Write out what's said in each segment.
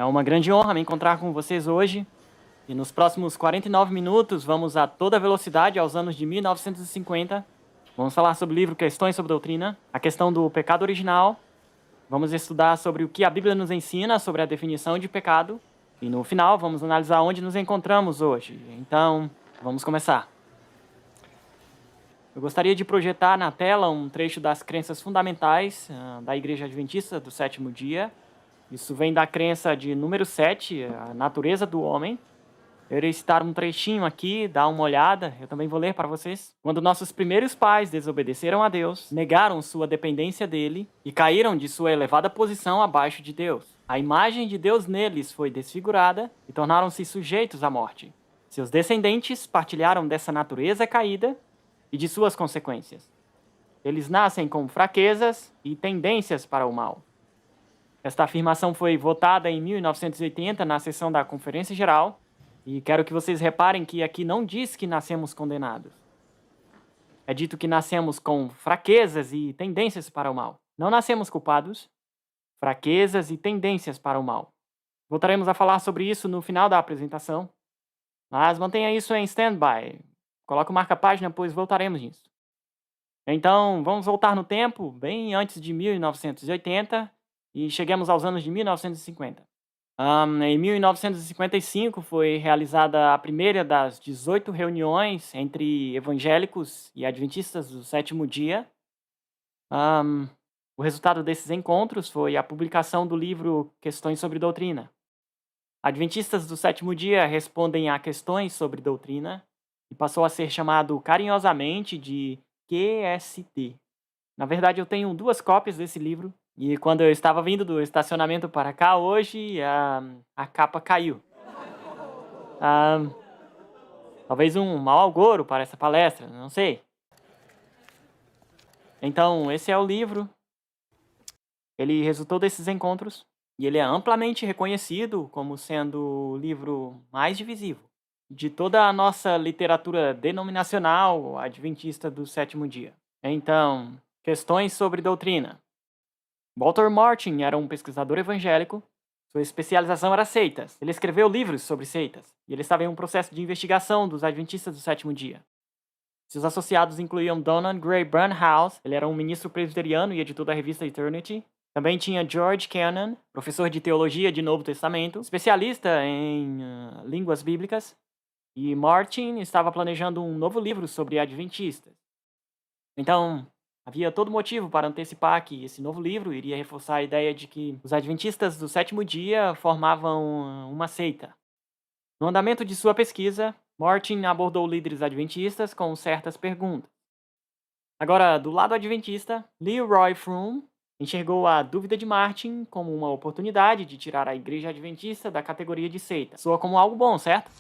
É uma grande honra me encontrar com vocês hoje. E nos próximos 49 minutos, vamos a toda velocidade aos anos de 1950. Vamos falar sobre o livro Questões sobre Doutrina, a questão do pecado original. Vamos estudar sobre o que a Bíblia nos ensina sobre a definição de pecado. E no final, vamos analisar onde nos encontramos hoje. Então, vamos começar. Eu gostaria de projetar na tela um trecho das crenças fundamentais da Igreja Adventista do Sétimo Dia. Isso vem da crença de número 7, a natureza do homem. Eu irei citar um trechinho aqui, dá uma olhada, eu também vou ler para vocês. Quando nossos primeiros pais desobedeceram a Deus, negaram sua dependência dele e caíram de sua elevada posição abaixo de Deus. A imagem de Deus neles foi desfigurada e tornaram-se sujeitos à morte. Seus descendentes partilharam dessa natureza caída e de suas consequências. Eles nascem com fraquezas e tendências para o mal. Esta afirmação foi votada em 1980 na sessão da Conferência Geral, e quero que vocês reparem que aqui não diz que nascemos condenados. É dito que nascemos com fraquezas e tendências para o mal. Não nascemos culpados, fraquezas e tendências para o mal. Voltaremos a falar sobre isso no final da apresentação, mas mantenha isso em stand-by. Coloque o marca-página, pois voltaremos nisso. Então, vamos voltar no tempo, bem antes de 1980, e chegamos aos anos de 1950. Em 1955 foi realizada a primeira das 18 reuniões entre evangélicos e adventistas do sétimo dia. O resultado desses encontros foi a publicação do livro Questões sobre Doutrina. Adventistas do sétimo dia respondem a questões sobre doutrina e passou a ser chamado carinhosamente de QST. Na verdade, eu tenho 2 cópias desse livro. E quando eu estava vindo do estacionamento para cá hoje, a capa caiu. Talvez um mau agouro para essa palestra, não sei. Então, esse é o livro. Ele resultou desses encontros e ele é amplamente reconhecido como sendo o livro mais divisivo de toda a nossa literatura denominacional adventista do sétimo dia. Então, questões sobre doutrina. Walter Martin era um pesquisador evangélico. Sua especialização era seitas. Ele escreveu livros sobre seitas. E ele estava em um processo de investigação dos adventistas do sétimo dia. Seus associados incluíam Donald Gray Barnhouse. Ele era um ministro presbiteriano e editor da revista Eternity. Também tinha George Kennan, professor de teologia de Novo Testamento, especialista em línguas bíblicas. E Martin estava planejando um novo livro sobre adventistas. Então, havia todo motivo para antecipar que esse novo livro iria reforçar a ideia de que os adventistas do sétimo dia formavam uma seita. No andamento de sua pesquisa, Martin abordou líderes adventistas com certas perguntas. Agora, do lado adventista, Leroy Froome enxergou a dúvida de Martin como uma oportunidade de tirar a igreja adventista da categoria de seita. Soa como algo bom, certo?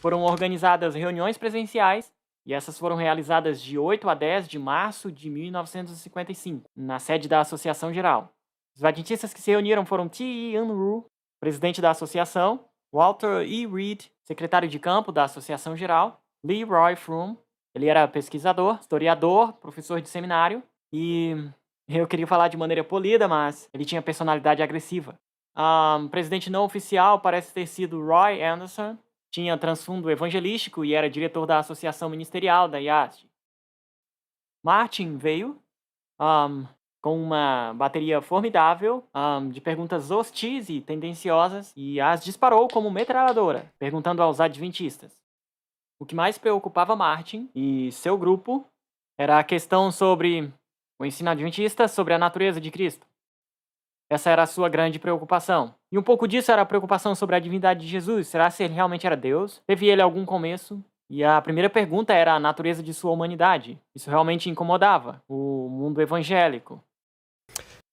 Foram organizadas reuniões presenciais e essas foram realizadas de 8 a 10 de março de 1955, na sede da Associação Geral. Os adventistas que se reuniram foram T.E. Unruh, presidente da associação, Walter E. Reed, secretário de campo da Associação Geral, Leroy Froome, ele era pesquisador, historiador, professor de seminário, e eu queria falar de maneira polida, mas ele tinha personalidade agressiva. O presidente não oficial parece ter sido Roy Anderson, tinha transfundo evangelístico e era diretor da associação ministerial da IASD. Martin veio com uma bateria formidável de perguntas hostis e tendenciosas e as disparou como metralhadora, perguntando aos adventistas. O que mais preocupava Martin e seu grupo era a questão sobre o ensino adventista sobre a natureza de Cristo. Essa era a sua grande preocupação. E um pouco disso era a preocupação sobre a divindade de Jesus. Será se ele realmente era Deus? Teve ele algum começo? E a primeira pergunta era a natureza de sua humanidade. Isso realmente incomodava o mundo evangélico.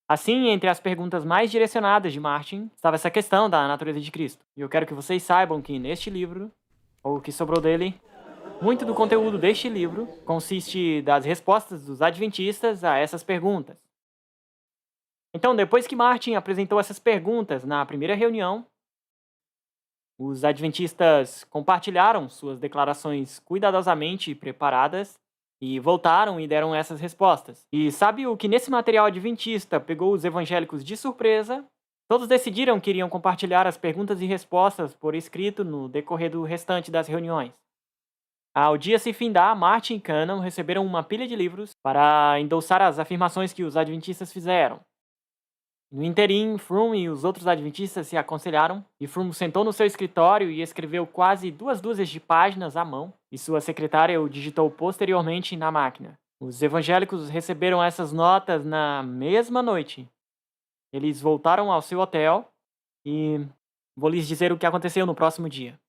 Assim, entre as perguntas mais direcionadas de Martin, estava essa questão da natureza de Cristo. E eu quero que vocês saibam que neste livro, ou o que sobrou dele, muito do conteúdo deste livro consiste das respostas dos adventistas a essas perguntas. Então, depois que Martin apresentou essas perguntas na primeira reunião, os adventistas compartilharam suas declarações cuidadosamente preparadas e voltaram e deram essas respostas. E sabe o que nesse material adventista pegou os evangélicos de surpresa? Todos decidiram que iriam compartilhar as perguntas e respostas por escrito no decorrer do restante das reuniões. Ao dia se findar, Martin e Cannon receberam uma pilha de livros para endossar as afirmações que os adventistas fizeram. No interim, Froome e os outros adventistas se aconselharam, e Froome sentou no seu escritório e escreveu quase 2 dúzias de páginas à mão, e sua secretária o digitou posteriormente na máquina. Os evangélicos receberam essas notas na mesma noite. Eles voltaram ao seu hotel e vou lhes dizer o que aconteceu no próximo dia.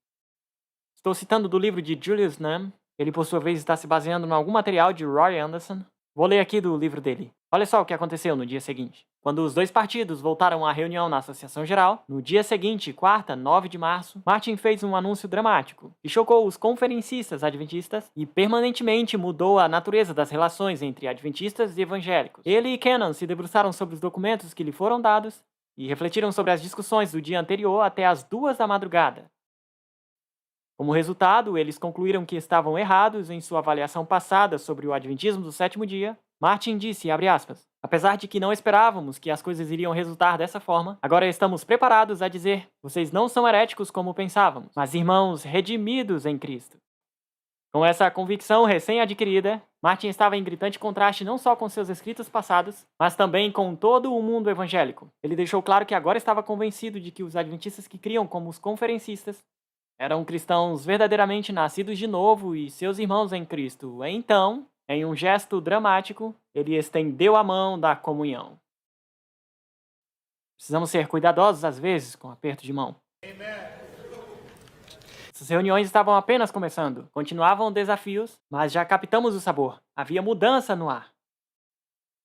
Estou citando do livro de Julius Nunn. Ele, por sua vez, está se baseando em algum material de Roy Anderson. Vou ler aqui do livro dele. Olha só o que aconteceu no dia seguinte. Quando os dois partidos voltaram à reunião na Associação Geral, no dia seguinte, quarta, 9 de março, Martin fez um anúncio dramático que chocou os conferencistas adventistas e permanentemente mudou a natureza das relações entre adventistas e evangélicos. Ele e Cannon se debruçaram sobre os documentos que lhe foram dados e refletiram sobre as discussões do dia anterior até as 2 da madrugada. Como resultado, eles concluíram que estavam errados em sua avaliação passada sobre o adventismo do sétimo dia. Martin disse, abre aspas, apesar de que não esperávamos que as coisas iriam resultar dessa forma, agora estamos preparados a dizer, vocês não são heréticos como pensávamos, mas irmãos redimidos em Cristo. Com essa convicção recém-adquirida, Martin estava em gritante contraste não só com seus escritos passados, mas também com todo o mundo evangélico. Ele deixou claro que agora estava convencido de que os adventistas que criam como os conferencistas eram cristãos verdadeiramente nascidos de novo e seus irmãos em Cristo. Então, em um gesto dramático, ele estendeu a mão da comunhão. Precisamos ser cuidadosos às vezes com aperto de mão. Essas reuniões estavam apenas começando. Continuavam desafios, mas já captamos o sabor. Havia mudança no ar.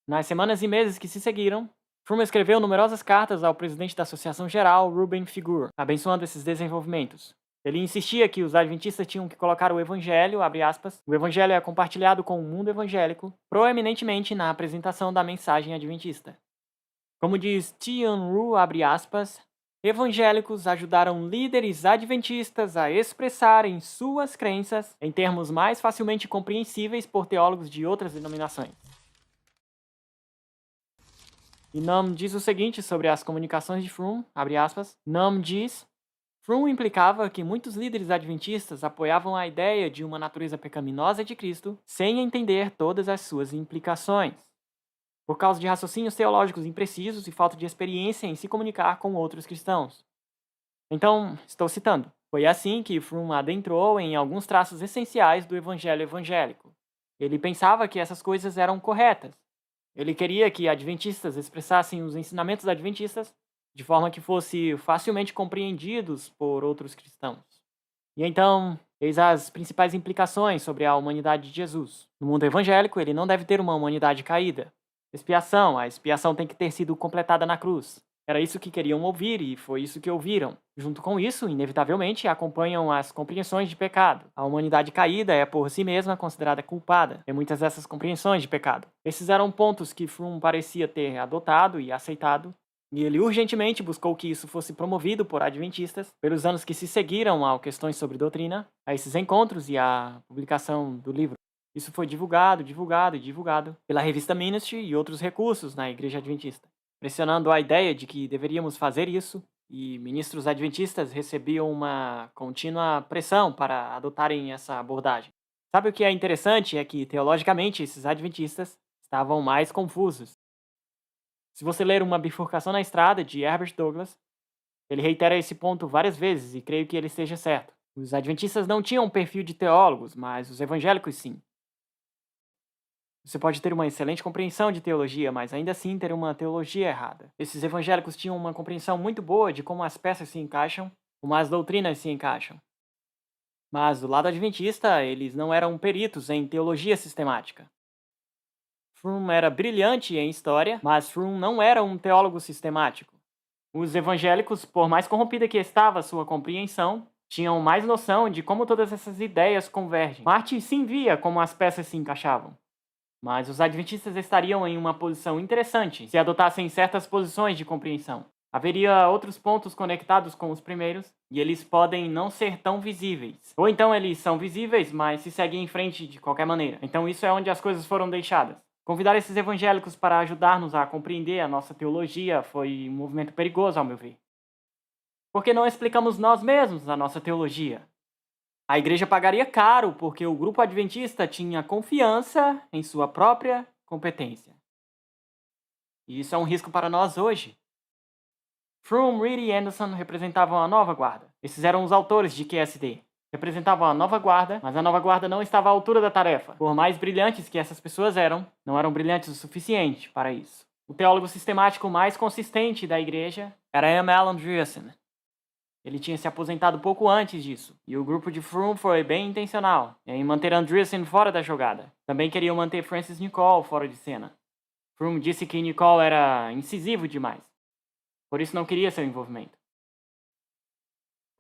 Nas semanas e meses que se seguiram, Froome escreveu numerosas cartas ao presidente da Associação Geral, Reuben Figur, abençoando esses desenvolvimentos. Ele insistia que os adventistas tinham que colocar o evangelho, abre aspas, o evangelho é compartilhado com o mundo evangélico, proeminentemente na apresentação da mensagem adventista. Como diz Tian Ru, abre aspas, evangélicos ajudaram líderes adventistas a expressarem suas crenças em termos mais facilmente compreensíveis por teólogos de outras denominações. E Nunn diz o seguinte sobre as comunicações de Froome, abre aspas, Nunn diz, Froome implicava que muitos líderes adventistas apoiavam a ideia de uma natureza pecaminosa de Cristo sem entender todas as suas implicações, por causa de raciocínios teológicos imprecisos e falta de experiência em se comunicar com outros cristãos. Então, estou citando, foi assim que Froome adentrou em alguns traços essenciais do evangelho evangélico. Ele pensava que essas coisas eram corretas. Ele queria que adventistas expressassem os ensinamentos adventistas de forma que fosse facilmente compreendidos por outros cristãos. E então, eis as principais implicações sobre a humanidade de Jesus. No mundo evangélico, ele não deve ter uma humanidade caída. Expiação, a expiação tem que ter sido completada na cruz. Era isso que queriam ouvir e foi isso que ouviram. Junto com isso, inevitavelmente, acompanham as compreensões de pecado. A humanidade caída é por si mesma considerada culpada em muitas dessas compreensões de pecado. Esses eram pontos que Froome parecia ter adotado e aceitado, e ele urgentemente buscou que isso fosse promovido por adventistas pelos anos que se seguiram ao questões sobre doutrina, a esses encontros e a publicação do livro. Isso foi divulgado pela revista Ministry e outros recursos na Igreja Adventista, pressionando a ideia de que deveríamos fazer isso, e ministros adventistas recebiam uma contínua pressão para adotarem essa abordagem. Sabe o que é interessante? É que, teologicamente, esses adventistas estavam mais confusos. Se você ler Uma Bifurcação na Estrada, de Herbert Douglas, ele reitera esse ponto várias vezes e creio que ele esteja certo. Os adventistas não tinham um perfil de teólogos, mas os evangélicos sim. Você pode ter uma excelente compreensão de teologia, mas ainda assim ter uma teologia errada. Esses evangélicos tinham uma compreensão muito boa de como as peças se encaixam, como as doutrinas se encaixam. Mas do lado adventista, eles não eram peritos em teologia sistemática. Froome era brilhante em história, mas Froome não era um teólogo sistemático. Os evangélicos, por mais corrompida que estava sua compreensão, tinham mais noção de como todas essas ideias convergem. Martin sim via como as peças se encaixavam. Mas os adventistas estariam em uma posição interessante se adotassem certas posições de compreensão. Haveria outros pontos conectados com os primeiros, e eles podem não ser tão visíveis. Ou então eles são visíveis, mas se seguem em frente de qualquer maneira. Então isso é onde as coisas foram deixadas. Convidar esses evangélicos para ajudar-nos a compreender a nossa teologia foi um movimento perigoso, ao meu ver. Por que não explicamos nós mesmos a nossa teologia? A igreja pagaria caro porque o grupo adventista tinha confiança em sua própria competência. E isso é um risco para nós hoje. Froom, Reed e Anderson representavam a nova guarda. Esses eram os autores de QSD. Representavam a nova guarda, mas a nova guarda não estava à altura da tarefa. Por mais brilhantes que essas pessoas eram, não eram brilhantes o suficiente para isso. O teólogo sistemático mais consistente da igreja era M. Alan Andreasen. Ele tinha se aposentado pouco antes disso, e o grupo de Froom foi bem intencional em manter Andreasen fora da jogada. Também queriam manter Francis Nicole fora de cena. Froom disse que Nicole era incisivo demais, por isso não queria seu envolvimento.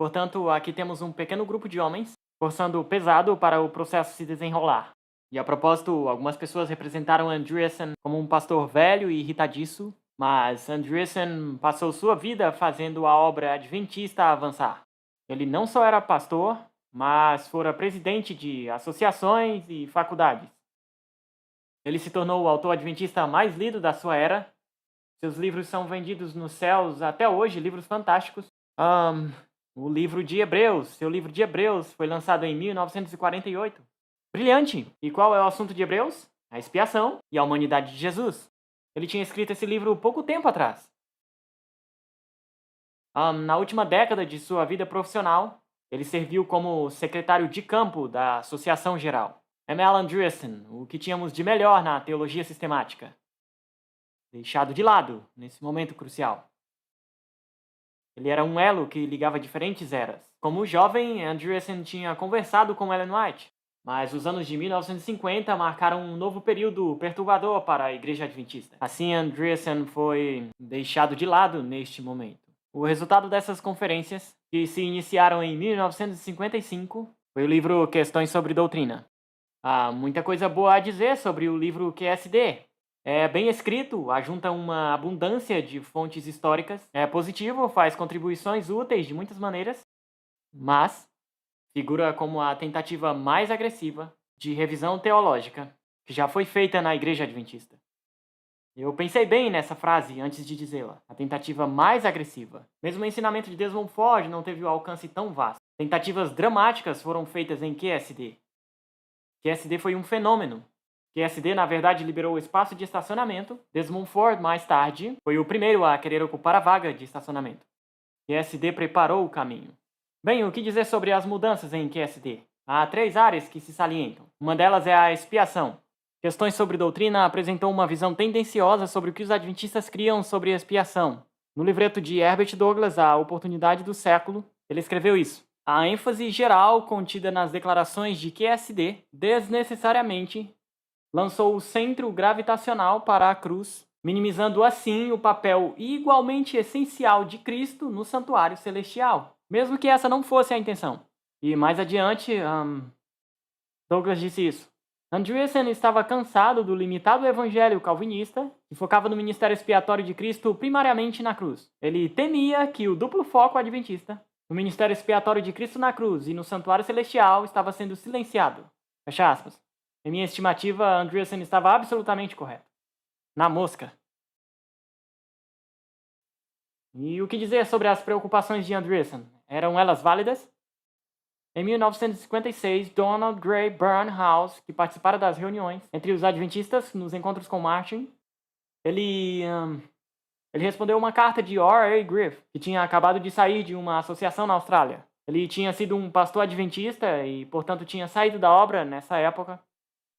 Portanto, aqui temos um pequeno grupo de homens forçando pesado para o processo se desenrolar. E a propósito, algumas pessoas representaram Andreasen como um pastor velho e irritadiço, mas Andreasen passou sua vida fazendo a obra adventista avançar. Ele não só era pastor, mas fora presidente de associações e faculdades. Ele se tornou o autor adventista mais lido da sua era. Seus livros são vendidos nos céus até hoje, livros fantásticos. O livro de Hebreus, seu livro de Hebreus foi lançado em 1948. Brilhante! E qual é o assunto de Hebreus? A expiação e a humanidade de Jesus. Ele tinha escrito esse livro pouco tempo atrás. Na última década de sua vida profissional, ele serviu como secretário de campo da Associação Geral. M. Alan Andreasen, o que tínhamos de melhor na teologia sistemática. Deixado de lado nesse momento crucial. Ele era um elo que ligava diferentes eras. Como jovem, Andreasen tinha conversado com Ellen White, mas os anos de 1950 marcaram um novo período perturbador para a Igreja Adventista. Assim, Andreasen foi deixado de lado neste momento. O resultado dessas conferências, que se iniciaram em 1955, foi o livro Questões sobre Doutrina. Há muita coisa boa a dizer sobre o livro QSD. É bem escrito, ajunta uma abundância de fontes históricas, é positivo, faz contribuições úteis de muitas maneiras, mas figura como a tentativa mais agressiva de revisão teológica que já foi feita na Igreja Adventista. Eu pensei bem nessa frase antes de dizê-la. A tentativa mais agressiva. Mesmo o ensinamento de Desmond Ford não teve um alcance tão vasto. Tentativas dramáticas foram feitas em QSD. QSD foi um fenômeno. QSD, na verdade, liberou o espaço de estacionamento. Desmond Ford, mais tarde, foi o primeiro a querer ocupar a vaga de estacionamento. QSD preparou o caminho. Bem, o que dizer sobre as mudanças em QSD? Há 3 áreas que se salientam. Uma delas é a expiação. Questões sobre Doutrina apresentou uma visão tendenciosa sobre o que os adventistas criam sobre a expiação. No livreto de Herbert Douglas, A Oportunidade do Século, ele escreveu isso. A ênfase geral contida nas declarações de QSD desnecessariamente lançou o centro gravitacional para a cruz, minimizando assim o papel igualmente essencial de Cristo no santuário celestial, mesmo que essa não fosse a intenção. E mais adiante, Douglas disse isso. Andreasen estava cansado do limitado evangelho calvinista, que focava no ministério expiatório de Cristo primariamente na cruz. Ele temia que o duplo foco adventista, no ministério expiatório de Cristo na cruz e no santuário celestial, estava sendo silenciado. Fecha aspas. Em minha estimativa, Andreasen estava absolutamente correto. Na mosca. E o que dizer sobre as preocupações de Andreasen? Eram elas válidas? Em 1956, Donald Gray Barnhouse, que participara das reuniões entre os adventistas nos encontros com Martin, ele respondeu uma carta de R.A. Griff, que tinha acabado de sair de uma associação na Austrália. Ele tinha sido um pastor adventista e, portanto, tinha saído da obra nessa época.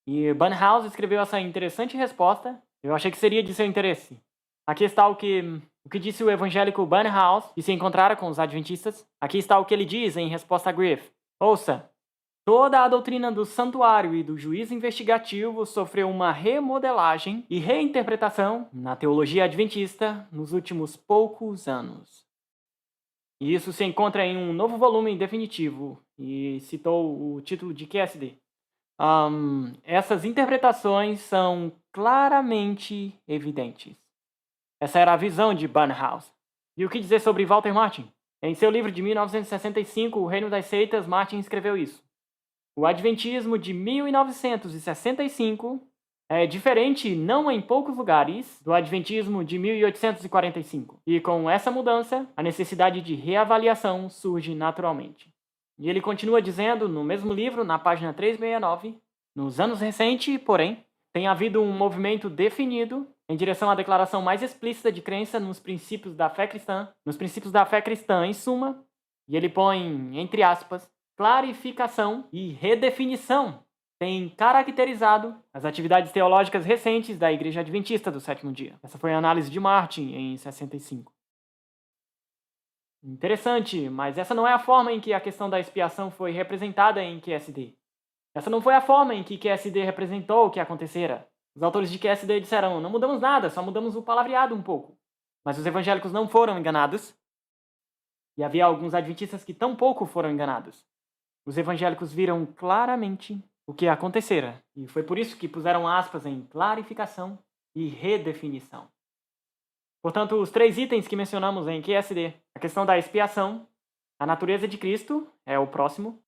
E Barnhouse escreveu essa interessante resposta. Eu achei que seria de seu interesse. Aqui está o que disse o evangélico Barnhouse, que se encontrara com os adventistas. Aqui está o que ele diz em resposta a Griff. Ouça, toda a doutrina do santuário e do juízo investigativo sofreu uma remodelagem e reinterpretação na teologia adventista nos últimos poucos anos. E isso se encontra em um novo volume definitivo, e citou o título de QSD. Essas interpretações são claramente evidentes. Essa era a visão de Barnhouse. E o que dizer sobre Walter Martin? Em seu livro de 1965, O Reino das Seitas, Martin escreveu isso. O Adventismo de 1965 é diferente, não em poucos lugares, do Adventismo de 1845. E com essa mudança, a necessidade de reavaliação surge naturalmente. E ele continua dizendo, no mesmo livro, na página 369, nos anos recentes, porém, tem havido um movimento definido em direção à declaração mais explícita de crença nos princípios da fé cristã, em suma, e ele põe, entre aspas, clarificação e redefinição tem caracterizado as atividades teológicas recentes da Igreja Adventista do Sétimo Dia. Essa foi a análise de Martin, em 65. Interessante, mas essa não é a forma em que a questão da expiação foi representada em QSD. Essa não foi a forma em que QSD representou o que acontecera. Os autores de QSD disseram, não mudamos nada, só mudamos o palavreado um pouco. Mas os evangélicos não foram enganados. E havia alguns adventistas que tampouco foram enganados. Os evangélicos viram claramente o que acontecera. E foi por isso que puseram aspas em clarificação e redefinição. Portanto, os 3 itens que mencionamos em QSD, a questão da expiação, a natureza de Cristo, é o próximo.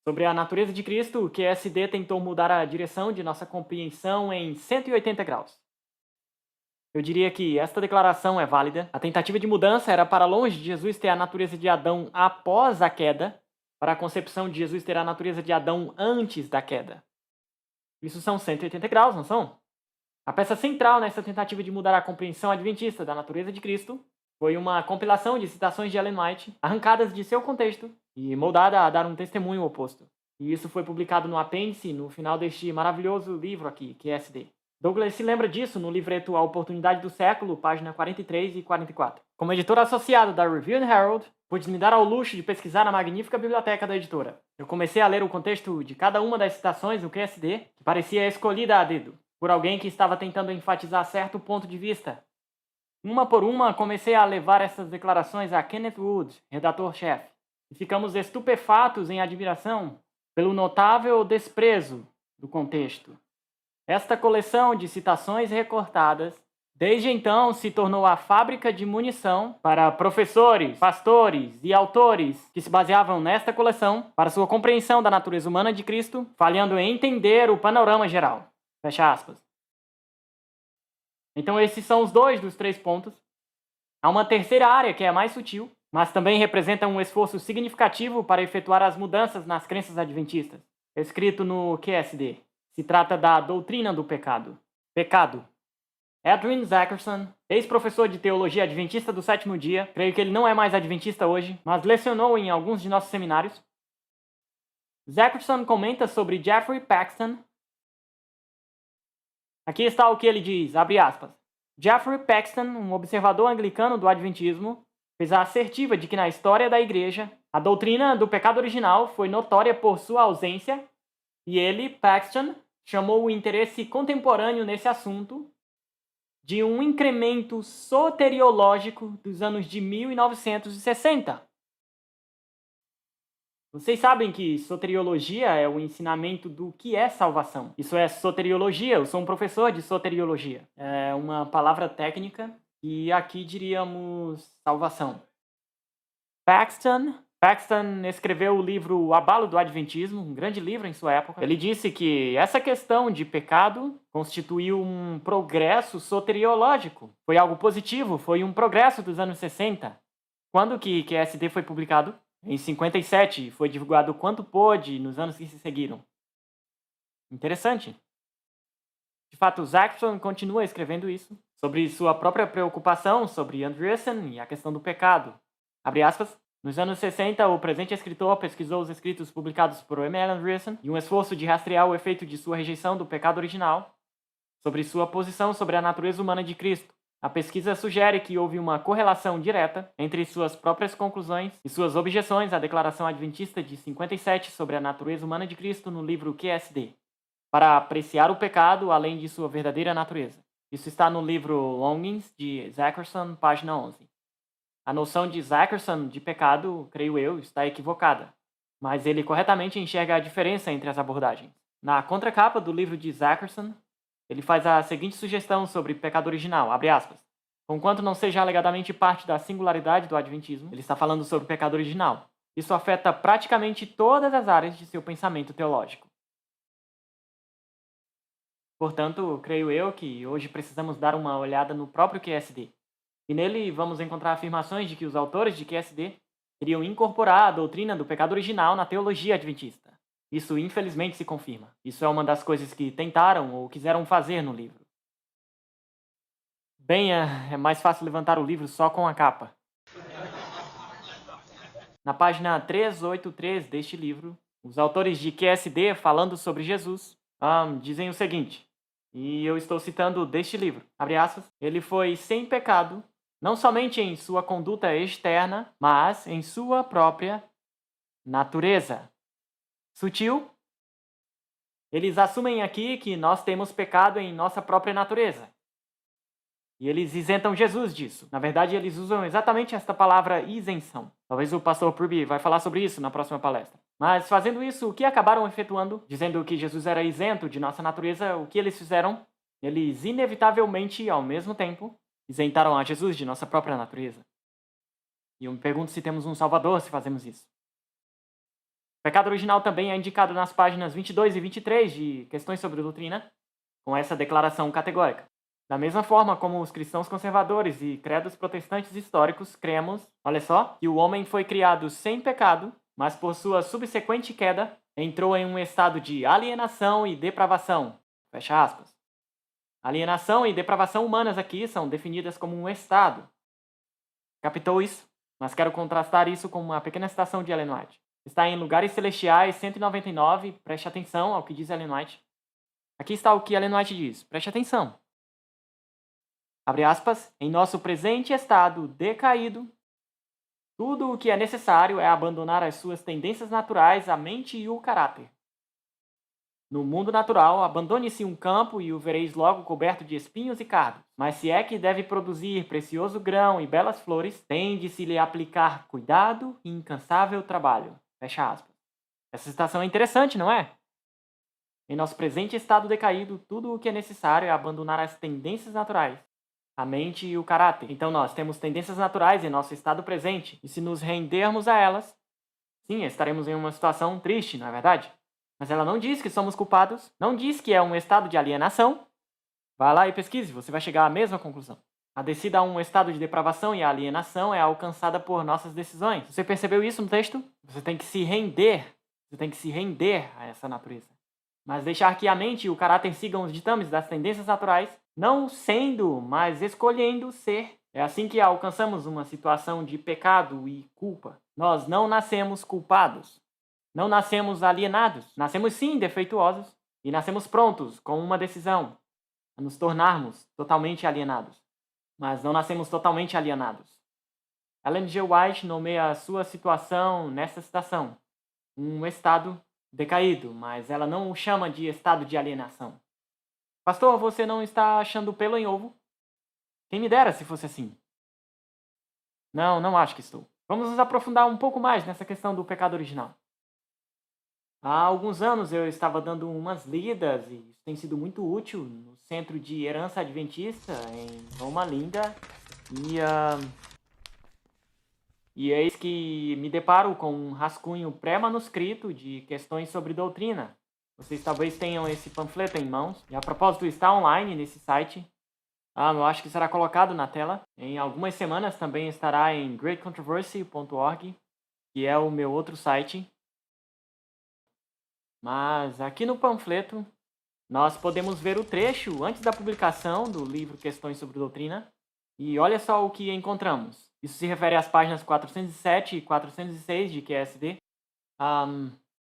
Sobre a natureza de Cristo, o QSD tentou mudar a direção de nossa compreensão em 180 graus. Eu diria que esta declaração é válida. A tentativa de mudança era para longe de Jesus ter a natureza de Adão após a queda, para a concepção de Jesus ter a natureza de Adão antes da queda. Isso são 180 graus, não são? A peça central nessa tentativa de mudar a compreensão adventista da natureza de Cristo foi uma compilação de citações de Ellen White, arrancadas de seu contexto e moldada a dar um testemunho oposto. E isso foi publicado no apêndice no final deste maravilhoso livro aqui, QSD. Douglas se lembra disso no livreto A Oportunidade do Século, página 43 e 44. Como editor associado da Review and Herald, pude me dar ao luxo de pesquisar na magnífica biblioteca da editora. Eu comecei a ler o contexto de cada uma das citações do QSD, que parecia escolhida a dedo, por alguém que estava tentando enfatizar certo ponto de vista. Uma por uma, comecei a levar essas declarações a Kenneth Wood, redator-chefe, e ficamos estupefatos em admiração pelo notável desprezo do contexto. Esta coleção de citações recortadas, desde então, se tornou a fábrica de munição para professores, pastores e autores que se baseavam nesta coleção para sua compreensão da natureza humana de Cristo, falhando em entender o panorama geral. Fecha aspas. Então esses são os 2 dos 3 pontos. Há uma terceira área que é mais sutil, mas também representa um esforço significativo para efetuar as mudanças nas crenças adventistas. Escrito no QSD. Se trata da doutrina do pecado. Pecado. Edwin Zackerson, ex-professor de teologia adventista do Sétimo Dia, creio que ele não é mais adventista hoje, mas lecionou em alguns de nossos seminários. Zackerson comenta sobre Jeffrey Paxton. Aqui está o que ele diz, abre aspas. Jeffrey Paxton, um observador anglicano do adventismo, fez a assertiva de que na história da igreja, a doutrina do pecado original foi notória por sua ausência, e ele, Paxton, chamou o interesse contemporâneo nesse assunto de um incremento soteriológico dos anos de 1960. Vocês sabem que soteriologia é o ensinamento do que é salvação. Isso é soteriologia, eu sou um professor de soteriologia. É uma palavra técnica e aqui diríamos salvação. Paxton escreveu o livro O Abalo do Adventismo, um grande livro em sua época. Ele disse que essa questão de pecado constituiu um progresso soteriológico. Foi algo positivo, foi um progresso dos anos 60. Quando que QSD foi publicado? Em 57, foi divulgado o quanto pôde nos anos que se seguiram. Interessante. De fato, Zackerson continua escrevendo isso, sobre sua própria preocupação sobre Andreessen e a questão do pecado. Abre aspas. Nos anos 60, o presente escritor pesquisou os escritos publicados por M.L. Andreessen e um esforço de rastrear o efeito de sua rejeição do pecado original sobre sua posição sobre a natureza humana de Cristo. A pesquisa sugere que houve uma correlação direta entre suas próprias conclusões e suas objeções à Declaração Adventista de 57 sobre a natureza humana de Cristo no livro QSD, para apreciar o pecado além de sua verdadeira natureza. Isso está no livro Longings, de Zackerson, página 11. A noção de Zackerson de pecado, creio eu, está equivocada, mas ele corretamente enxerga a diferença entre as abordagens. Na contracapa do livro de Zackerson, ele faz a seguinte sugestão sobre pecado original, abre aspas. Conquanto não seja alegadamente parte da singularidade do adventismo, ele está falando sobre pecado original. Isso afeta praticamente todas as áreas de seu pensamento teológico. Portanto, creio eu que hoje precisamos dar uma olhada no próprio QSD. E nele vamos encontrar afirmações de que os autores de QSD teriam incorporar a doutrina do pecado original na teologia adventista. Isso infelizmente se confirma. Isso é uma das coisas que tentaram ou quiseram fazer no livro. Bem, é mais fácil levantar o livro só com a capa. Na página 383 deste livro, os autores de QSD, falando sobre Jesus, dizem o seguinte, e eu estou citando deste livro, abre aspas, ele foi sem pecado, não somente em sua conduta externa, mas em sua própria natureza. Sutil? Eles assumem aqui que nós temos pecado em nossa própria natureza. E eles isentam Jesus disso. Na verdade, eles usam exatamente esta palavra isenção. Talvez o pastor Purby vai falar sobre isso na próxima palestra. Mas fazendo isso, o que acabaram efetuando? Dizendo que Jesus era isento de nossa natureza, o que eles fizeram? Eles inevitavelmente, ao mesmo tempo, isentaram a Jesus de nossa própria natureza. E eu me pergunto se temos um Salvador se fazemos isso. O pecado original também é indicado nas páginas 22 e 23 de Questões sobre Doutrina, com essa declaração categórica. Da mesma forma como os cristãos conservadores e credos protestantes históricos, cremos, olha só, que o homem foi criado sem pecado, mas por sua subsequente queda, entrou em um estado de alienação e depravação. Fecha aspas. Alienação e depravação humanas aqui são definidas como um estado. Captou isso? Mas quero contrastar isso com uma pequena citação de Ellen White. Está em Lugares Celestiais 199, preste atenção ao que diz Ellen White. Aqui está o que Ellen White diz, preste atenção. Abre aspas, em nosso presente estado decaído, tudo o que é necessário é abandonar as suas tendências naturais, a mente e o caráter. No mundo natural, abandone-se um campo e o vereis logo coberto de espinhos e cardos. Mas se é que deve produzir precioso grão e belas flores, tem de se lhe aplicar cuidado e incansável trabalho. Fecha aspas. Essa citação é interessante, não é? Em nosso presente estado decaído, tudo o que é necessário é abandonar as tendências naturais, a mente e o caráter. Então nós temos tendências naturais em nosso estado presente, e se nos rendermos a elas, sim, estaremos em uma situação triste, não é verdade? Mas ela não diz que somos culpados, não diz que é um estado de alienação. Vá lá e pesquise, você vai chegar à mesma conclusão. A descida a um estado de depravação e alienação é alcançada por nossas decisões. Você percebeu isso no texto? Você tem que se render a essa natureza. Mas deixar que a mente e o caráter sigam os ditames das tendências naturais, não sendo, mas escolhendo ser. É assim que alcançamos uma situação de pecado e culpa. Nós não nascemos culpados. Não nascemos alienados. Nascemos sim defeituosos. E nascemos prontos, com uma decisão, a nos tornarmos totalmente alienados. Mas não nascemos totalmente alienados. Ellen G. White nomeia a sua situação nesta citação um estado decaído, mas ela não o chama de estado de alienação. Pastor, você não está achando pelo em ovo? Quem me dera se fosse assim. Não acho que estou. Vamos nos aprofundar um pouco mais nessa questão do pecado original. Há alguns anos eu estava dando umas lidas, e isso tem sido muito útil, no Centro de Herança Adventista, em Loma Linda, e eis que me deparo com um rascunho pré-manuscrito de questões sobre doutrina. Vocês talvez tenham esse panfleto em mãos, e a propósito está online nesse site. Eu acho que será colocado na tela. Em algumas semanas também estará em greatcontroversy.org, que é o meu outro site. Mas aqui no panfleto, nós podemos ver o trecho antes da publicação do livro Questões sobre Doutrina. E olha só o que encontramos. Isso se refere às páginas 407 e 406 de QSD.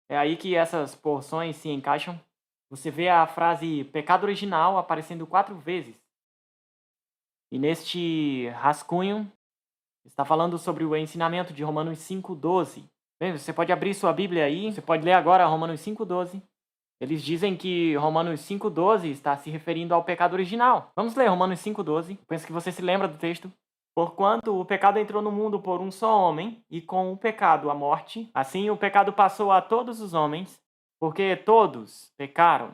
É aí que essas porções se encaixam. Você vê a frase pecado original aparecendo 4 vezes. E neste rascunho, está falando sobre o ensinamento de Romanos 5,12. Bem, você pode abrir sua Bíblia aí, você pode ler agora Romanos 5,12. Eles dizem que Romanos 5,12 está se referindo ao pecado original. Vamos ler Romanos 5,12. Penso que você se lembra do texto. Porquanto o pecado entrou no mundo por um só homem, e com o pecado a morte, assim o pecado passou a todos os homens, porque todos pecaram.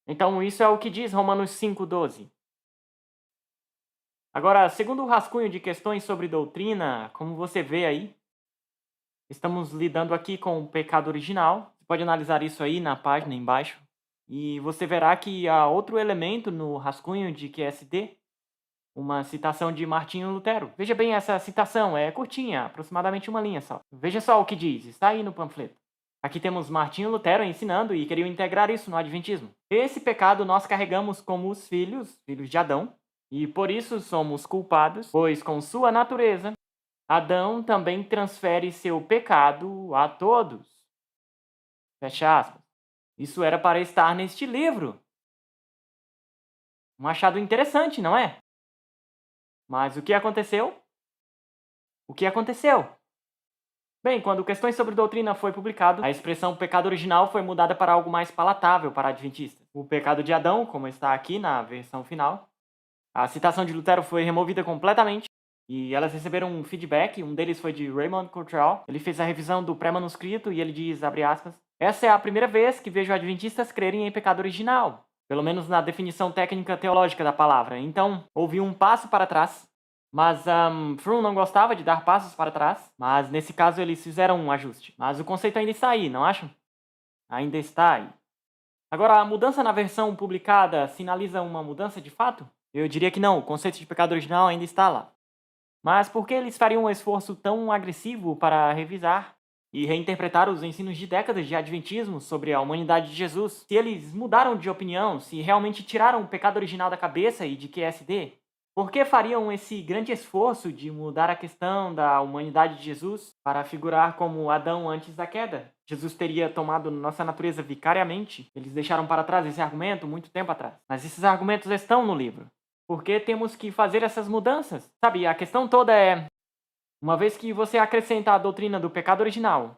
Então isso é o que diz Romanos 5,12. Agora, segundo o rascunho de questões sobre doutrina, como você vê aí, estamos lidando aqui com o pecado original. Você pode analisar isso aí na página embaixo. E você verá que há outro elemento no rascunho de QSD, uma citação de Martinho Lutero. Veja bem essa citação, é curtinha, aproximadamente uma linha só. Veja só o que diz, está aí no panfleto. Aqui temos Martinho Lutero ensinando e queriam integrar isso no Adventismo. Esse pecado nós carregamos como os filhos de Adão, e por isso somos culpados, pois com sua natureza, Adão também transfere seu pecado a todos. Fecha aspas. Isso era para estar neste livro. Um achado interessante, não é? Mas o que aconteceu? O que aconteceu? Bem, quando Questões sobre Doutrina foi publicado, a expressão pecado original foi mudada para algo mais palatável para adventistas. O pecado de Adão, como está aqui na versão final, a citação de Lutero foi removida completamente e elas receberam um feedback. Um deles foi de Raymond Cottrell. Ele fez a revisão do pré-manuscrito e ele diz, abre aspas, essa é a primeira vez que vejo adventistas crerem em pecado original, pelo menos na definição técnica teológica da palavra. Então, houve um passo para trás, mas Fromm não gostava de dar passos para trás, mas nesse caso eles fizeram um ajuste. Mas o conceito ainda está aí, não acham? Ainda está aí. Agora, a mudança na versão publicada sinaliza uma mudança de fato? Eu diria que não, o conceito de pecado original ainda está lá. Mas por que eles fariam um esforço tão agressivo para revisar e reinterpretar os ensinos de décadas de adventismo sobre a humanidade de Jesus? Se eles mudaram de opinião, se realmente tiraram o pecado original da cabeça e de QSD, por que fariam esse grande esforço de mudar a questão da humanidade de Jesus para figurar como Adão antes da queda? Jesus teria tomado nossa natureza vicariamente? Eles deixaram para trás esse argumento muito tempo atrás. Mas esses argumentos estão no livro. Por que temos que fazer essas mudanças? Sabe, a questão toda é, uma vez que você acrescenta a doutrina do pecado original,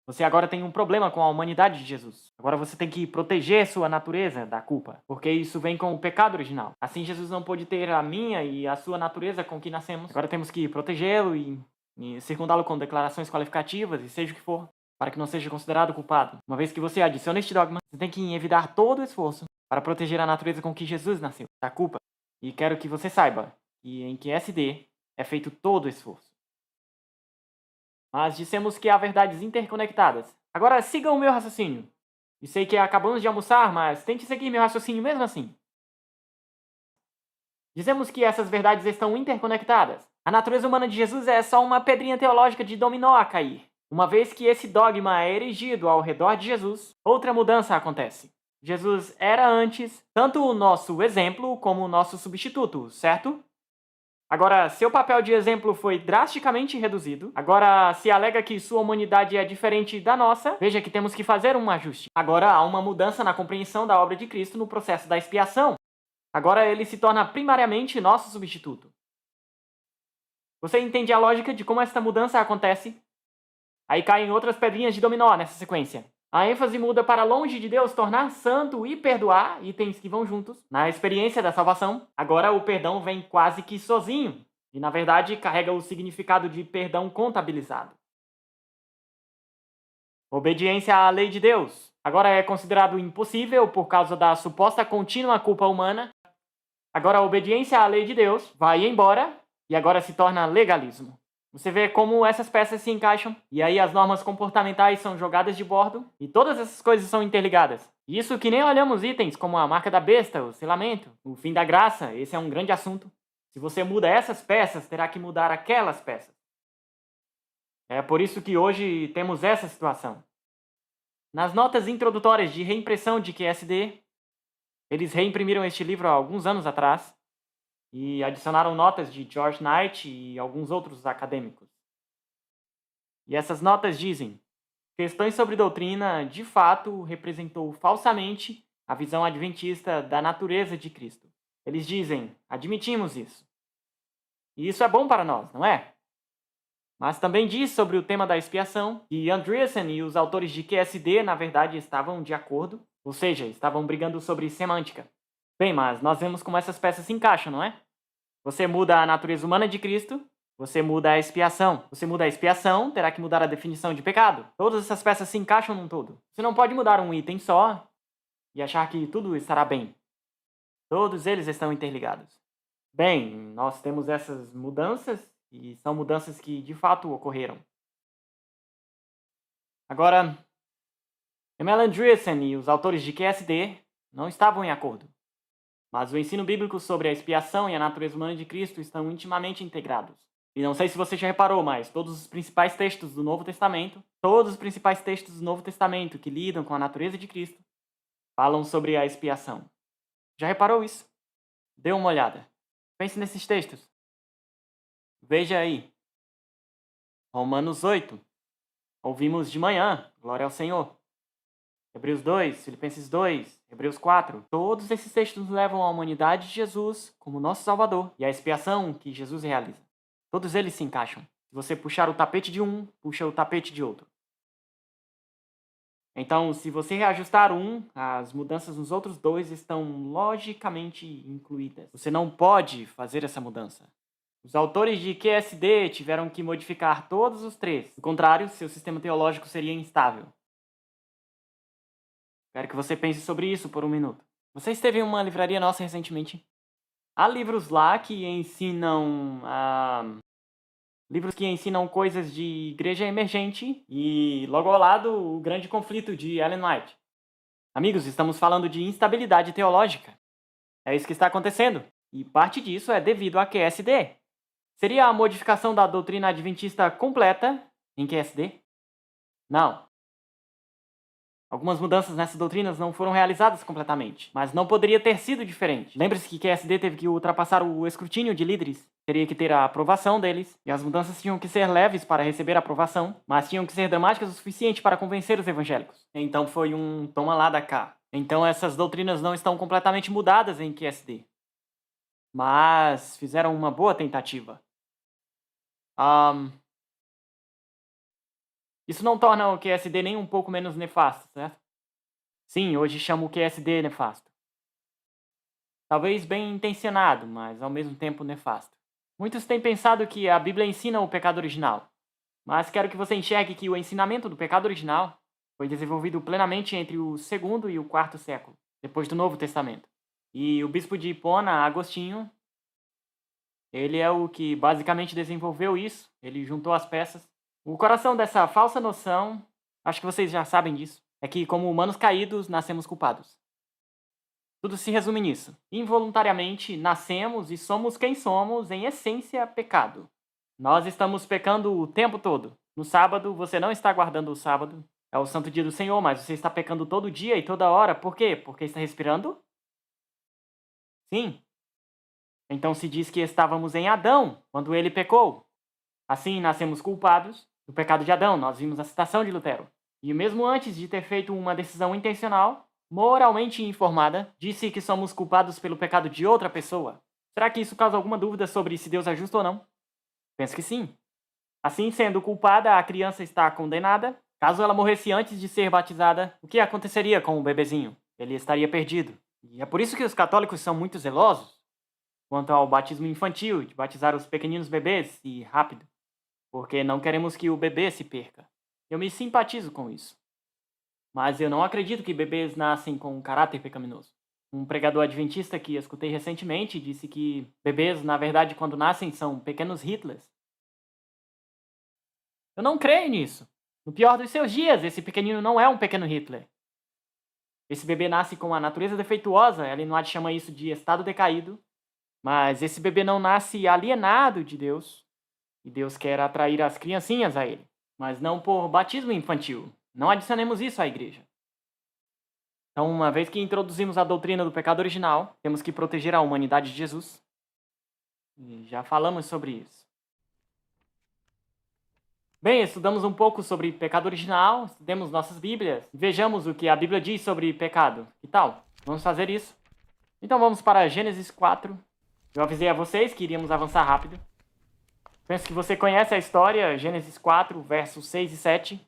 você agora tem um problema com a humanidade de Jesus. Agora você tem que proteger sua natureza da culpa, porque isso vem com o pecado original. Assim Jesus não pôde ter a minha e a sua natureza com que nascemos. Agora temos que protegê-lo e circundá-lo com declarações qualificativas e seja o que for, para que não seja considerado culpado. Uma vez que você adiciona este dogma, você tem que evitar todo o esforço para proteger a natureza com que Jesus nasceu, da culpa. E quero que você saiba que em QSD é feito todo o esforço. Mas dissemos que há verdades interconectadas. Agora sigam o meu raciocínio. E sei que acabamos de almoçar, mas tente seguir meu raciocínio mesmo assim. Dizemos que essas verdades estão interconectadas. A natureza humana de Jesus é só uma pedrinha teológica de dominó a cair. Uma vez que esse dogma é erigido ao redor de Jesus, outra mudança acontece. Jesus era antes tanto o nosso exemplo como o nosso substituto, certo? Agora, seu papel de exemplo foi drasticamente reduzido. Agora, se alega que sua humanidade é diferente da nossa, veja que temos que fazer um ajuste. Agora, há uma mudança na compreensão da obra de Cristo no processo da expiação. Agora, ele se torna primariamente nosso substituto. Você entende a lógica de como esta mudança acontece? Aí caem outras pedrinhas de dominó nessa sequência. A ênfase muda para longe de Deus tornar santo e perdoar, itens que vão juntos. Na experiência da salvação, agora o perdão vem quase que sozinho, e na verdade carrega o significado de perdão contabilizado. Obediência à lei de Deus. Agora é considerado impossível por causa da suposta contínua culpa humana. Agora a obediência à lei de Deus vai embora e agora se torna legalismo. Você vê como essas peças se encaixam, e aí as normas comportamentais são jogadas de bordo, e todas essas coisas são interligadas. Isso que nem olhamos itens como a marca da besta, o selamento, o fim da graça, esse é um grande assunto. Se você muda essas peças, terá que mudar aquelas peças. É por isso que hoje temos essa situação. Nas notas introdutórias de reimpressão de QSD, eles reimprimiram este livro há alguns anos atrás, e adicionaram notas de George Knight e alguns outros acadêmicos. E essas notas dizem: Questões sobre Doutrina, de fato, representou falsamente a visão adventista da natureza de Cristo. Eles dizem: admitimos isso. E isso é bom para nós, não é? Mas também diz sobre o tema da expiação que Andreasen e os autores de QSD, na verdade, estavam de acordo, ou seja, estavam brigando sobre semântica. Bem, mas nós vemos como essas peças se encaixam, não é? Você muda a natureza humana de Cristo, você muda a expiação. Você muda a expiação, terá que mudar a definição de pecado. Todas essas peças se encaixam num todo. Você não pode mudar um item só e achar que tudo estará bem. Todos eles estão interligados. Bem, nós temos essas mudanças e são mudanças que de fato ocorreram. Agora, Emil Andreessen e os autores de QSD não estavam em acordo. Mas o ensino bíblico sobre a expiação e a natureza humana de Cristo estão intimamente integrados. E não sei se você já reparou, mas todos os principais textos do Novo Testamento, que lidam com a natureza de Cristo, falam sobre a expiação. Já reparou isso? Dê uma olhada. Pense nesses textos. Veja aí. Romanos 8. Ouvimos de manhã, glória ao Senhor. Hebreus 2, Filipenses 2, Hebreus 4. Todos esses textos nos levam à humanidade de Jesus como nosso Salvador e à expiação que Jesus realiza. Todos eles se encaixam. Se você puxar o tapete de um, puxa o tapete de outro. Então, se você reajustar um, as mudanças nos outros dois estão logicamente incluídas. Você não pode fazer essa mudança. Os autores de QSD tiveram que modificar todos os três. Do contrário, seu sistema teológico seria instável. Quero que você pense sobre isso por um minuto. Você esteve em uma livraria nossa recentemente? Há livros lá que ensinam coisas de igreja emergente e, logo ao lado, o grande conflito de Ellen White. Amigos, estamos falando de instabilidade teológica. É isso que está acontecendo. E parte disso é devido a QSD. Seria a modificação da doutrina adventista completa em QSD? Não. Algumas mudanças nessas doutrinas não foram realizadas completamente, mas não poderia ter sido diferente. Lembre-se que QSD teve que ultrapassar o escrutínio de líderes, teria que ter a aprovação deles, e as mudanças tinham que ser leves para receber a aprovação, mas tinham que ser dramáticas o suficiente para convencer os evangélicos. Então foi um toma lá da cá. Então essas doutrinas não estão completamente mudadas em QSD, mas fizeram uma boa tentativa. Isso não torna o QSD nem um pouco menos nefasto, certo? Sim, hoje chamo o QSD nefasto. Talvez bem intencionado, mas ao mesmo tempo nefasto. Muitos têm pensado que a Bíblia ensina o pecado original, mas quero que você enxergue que o ensinamento do pecado original foi desenvolvido plenamente entre o segundo e o quarto século, depois do Novo Testamento. E o bispo de Hipona, Agostinho, ele é o que basicamente desenvolveu isso, ele juntou as peças. O coração dessa falsa noção, acho que vocês já sabem disso, é que como humanos caídos, nascemos culpados. Tudo se resume nisso. Involuntariamente, nascemos e somos quem somos, em essência, pecado. Nós estamos pecando o tempo todo. No sábado, você não está guardando o sábado. É o santo dia do Senhor, mas você está pecando todo dia e toda hora. Por quê? Porque está respirando? Sim. Então se diz que estávamos em Adão, quando ele pecou. Assim, nascemos culpados do pecado de Adão. Nós vimos a citação de Lutero. E mesmo antes de ter feito uma decisão intencional, moralmente informada, disse que somos culpados pelo pecado de outra pessoa. Será que isso causa alguma dúvida sobre se Deus é justo ou não? Penso que sim. Assim, sendo culpada, a criança está condenada. Caso ela morresse antes de ser batizada, o que aconteceria com o bebezinho? Ele estaria perdido. E é por isso que os católicos são muito zelosos quanto ao batismo infantil, de batizar os pequeninos bebês e rápido, porque não queremos que o bebê se perca. Eu me simpatizo com isso. Mas eu não acredito que bebês nascem com um caráter pecaminoso. Um pregador adventista que escutei recentemente disse que bebês, na verdade, quando nascem, são pequenos Hitlers. Eu não creio nisso. No pior dos seus dias, esse pequenino não é um pequeno Hitler. Esse bebê nasce com a natureza defeituosa, Ellen White chama isso de estado decaído, mas esse bebê não nasce alienado de Deus, e Deus quer atrair as criancinhas a ele, mas não por batismo infantil. Não adicionemos isso à igreja. Então, uma vez que introduzimos a doutrina do pecado original, temos que proteger a humanidade de Jesus. E já falamos sobre isso. Bem, estudamos um pouco sobre pecado original, estudemos nossas Bíblias, vejamos o que a Bíblia diz sobre pecado. Que tal? Vamos fazer isso? Então vamos para Gênesis 4. Eu avisei a vocês que iríamos avançar rápido. Penso que você conhece a história, Gênesis 4, versos 6 e 7.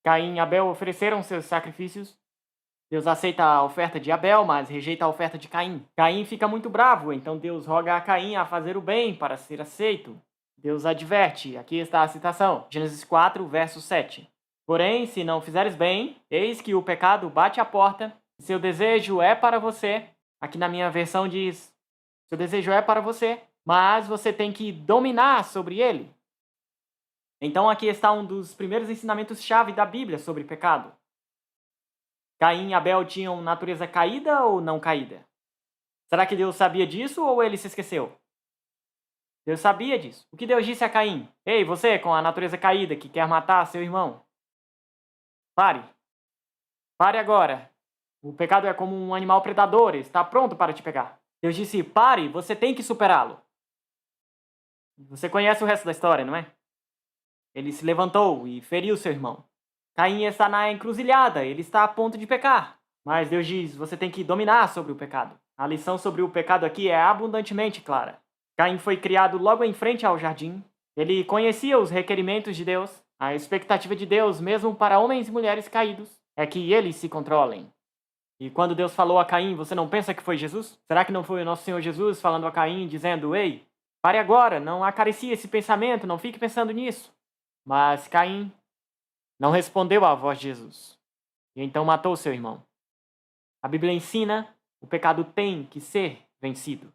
Caim e Abel ofereceram seus sacrifícios. Deus aceita a oferta de Abel, mas rejeita a oferta de Caim. Caim fica muito bravo, então Deus roga a Caim a fazer o bem para ser aceito. Deus adverte, aqui está a citação, Gênesis 4, verso 7. Porém, se não fizeres bem, eis que o pecado bate à porta, e seu desejo é para você. Aqui na minha versão diz, seu desejo é para você, mas você tem que dominar sobre ele. Então aqui está um dos primeiros ensinamentos-chave da Bíblia sobre pecado. Caim e Abel tinham natureza caída ou não caída? Será que Deus sabia disso ou ele se esqueceu? Deus sabia disso. O que Deus disse a Caim? Ei, você com a natureza caída que quer matar seu irmão. Pare. Pare agora. O pecado é como um animal predador, está pronto para te pegar. Deus disse, pare, você tem que superá-lo. Você conhece o resto da história, não é? Ele se levantou e feriu seu irmão. Caim está na encruzilhada, ele está a ponto de pecar. Mas Deus diz, você tem que dominar sobre o pecado. A lição sobre o pecado aqui é abundantemente clara. Caim foi criado logo em frente ao jardim. Ele conhecia os requerimentos de Deus. A expectativa de Deus, mesmo para homens e mulheres caídos, é que eles se controlem. E quando Deus falou a Caim, você não pensa que foi Jesus? Será que não foi o nosso Senhor Jesus falando a Caim, dizendo, ei, pare agora, não acaricie esse pensamento, não fique pensando nisso. Mas Caim não respondeu à voz de Jesus. E então matou seu irmão. A Bíblia ensina, o pecado tem que ser vencido.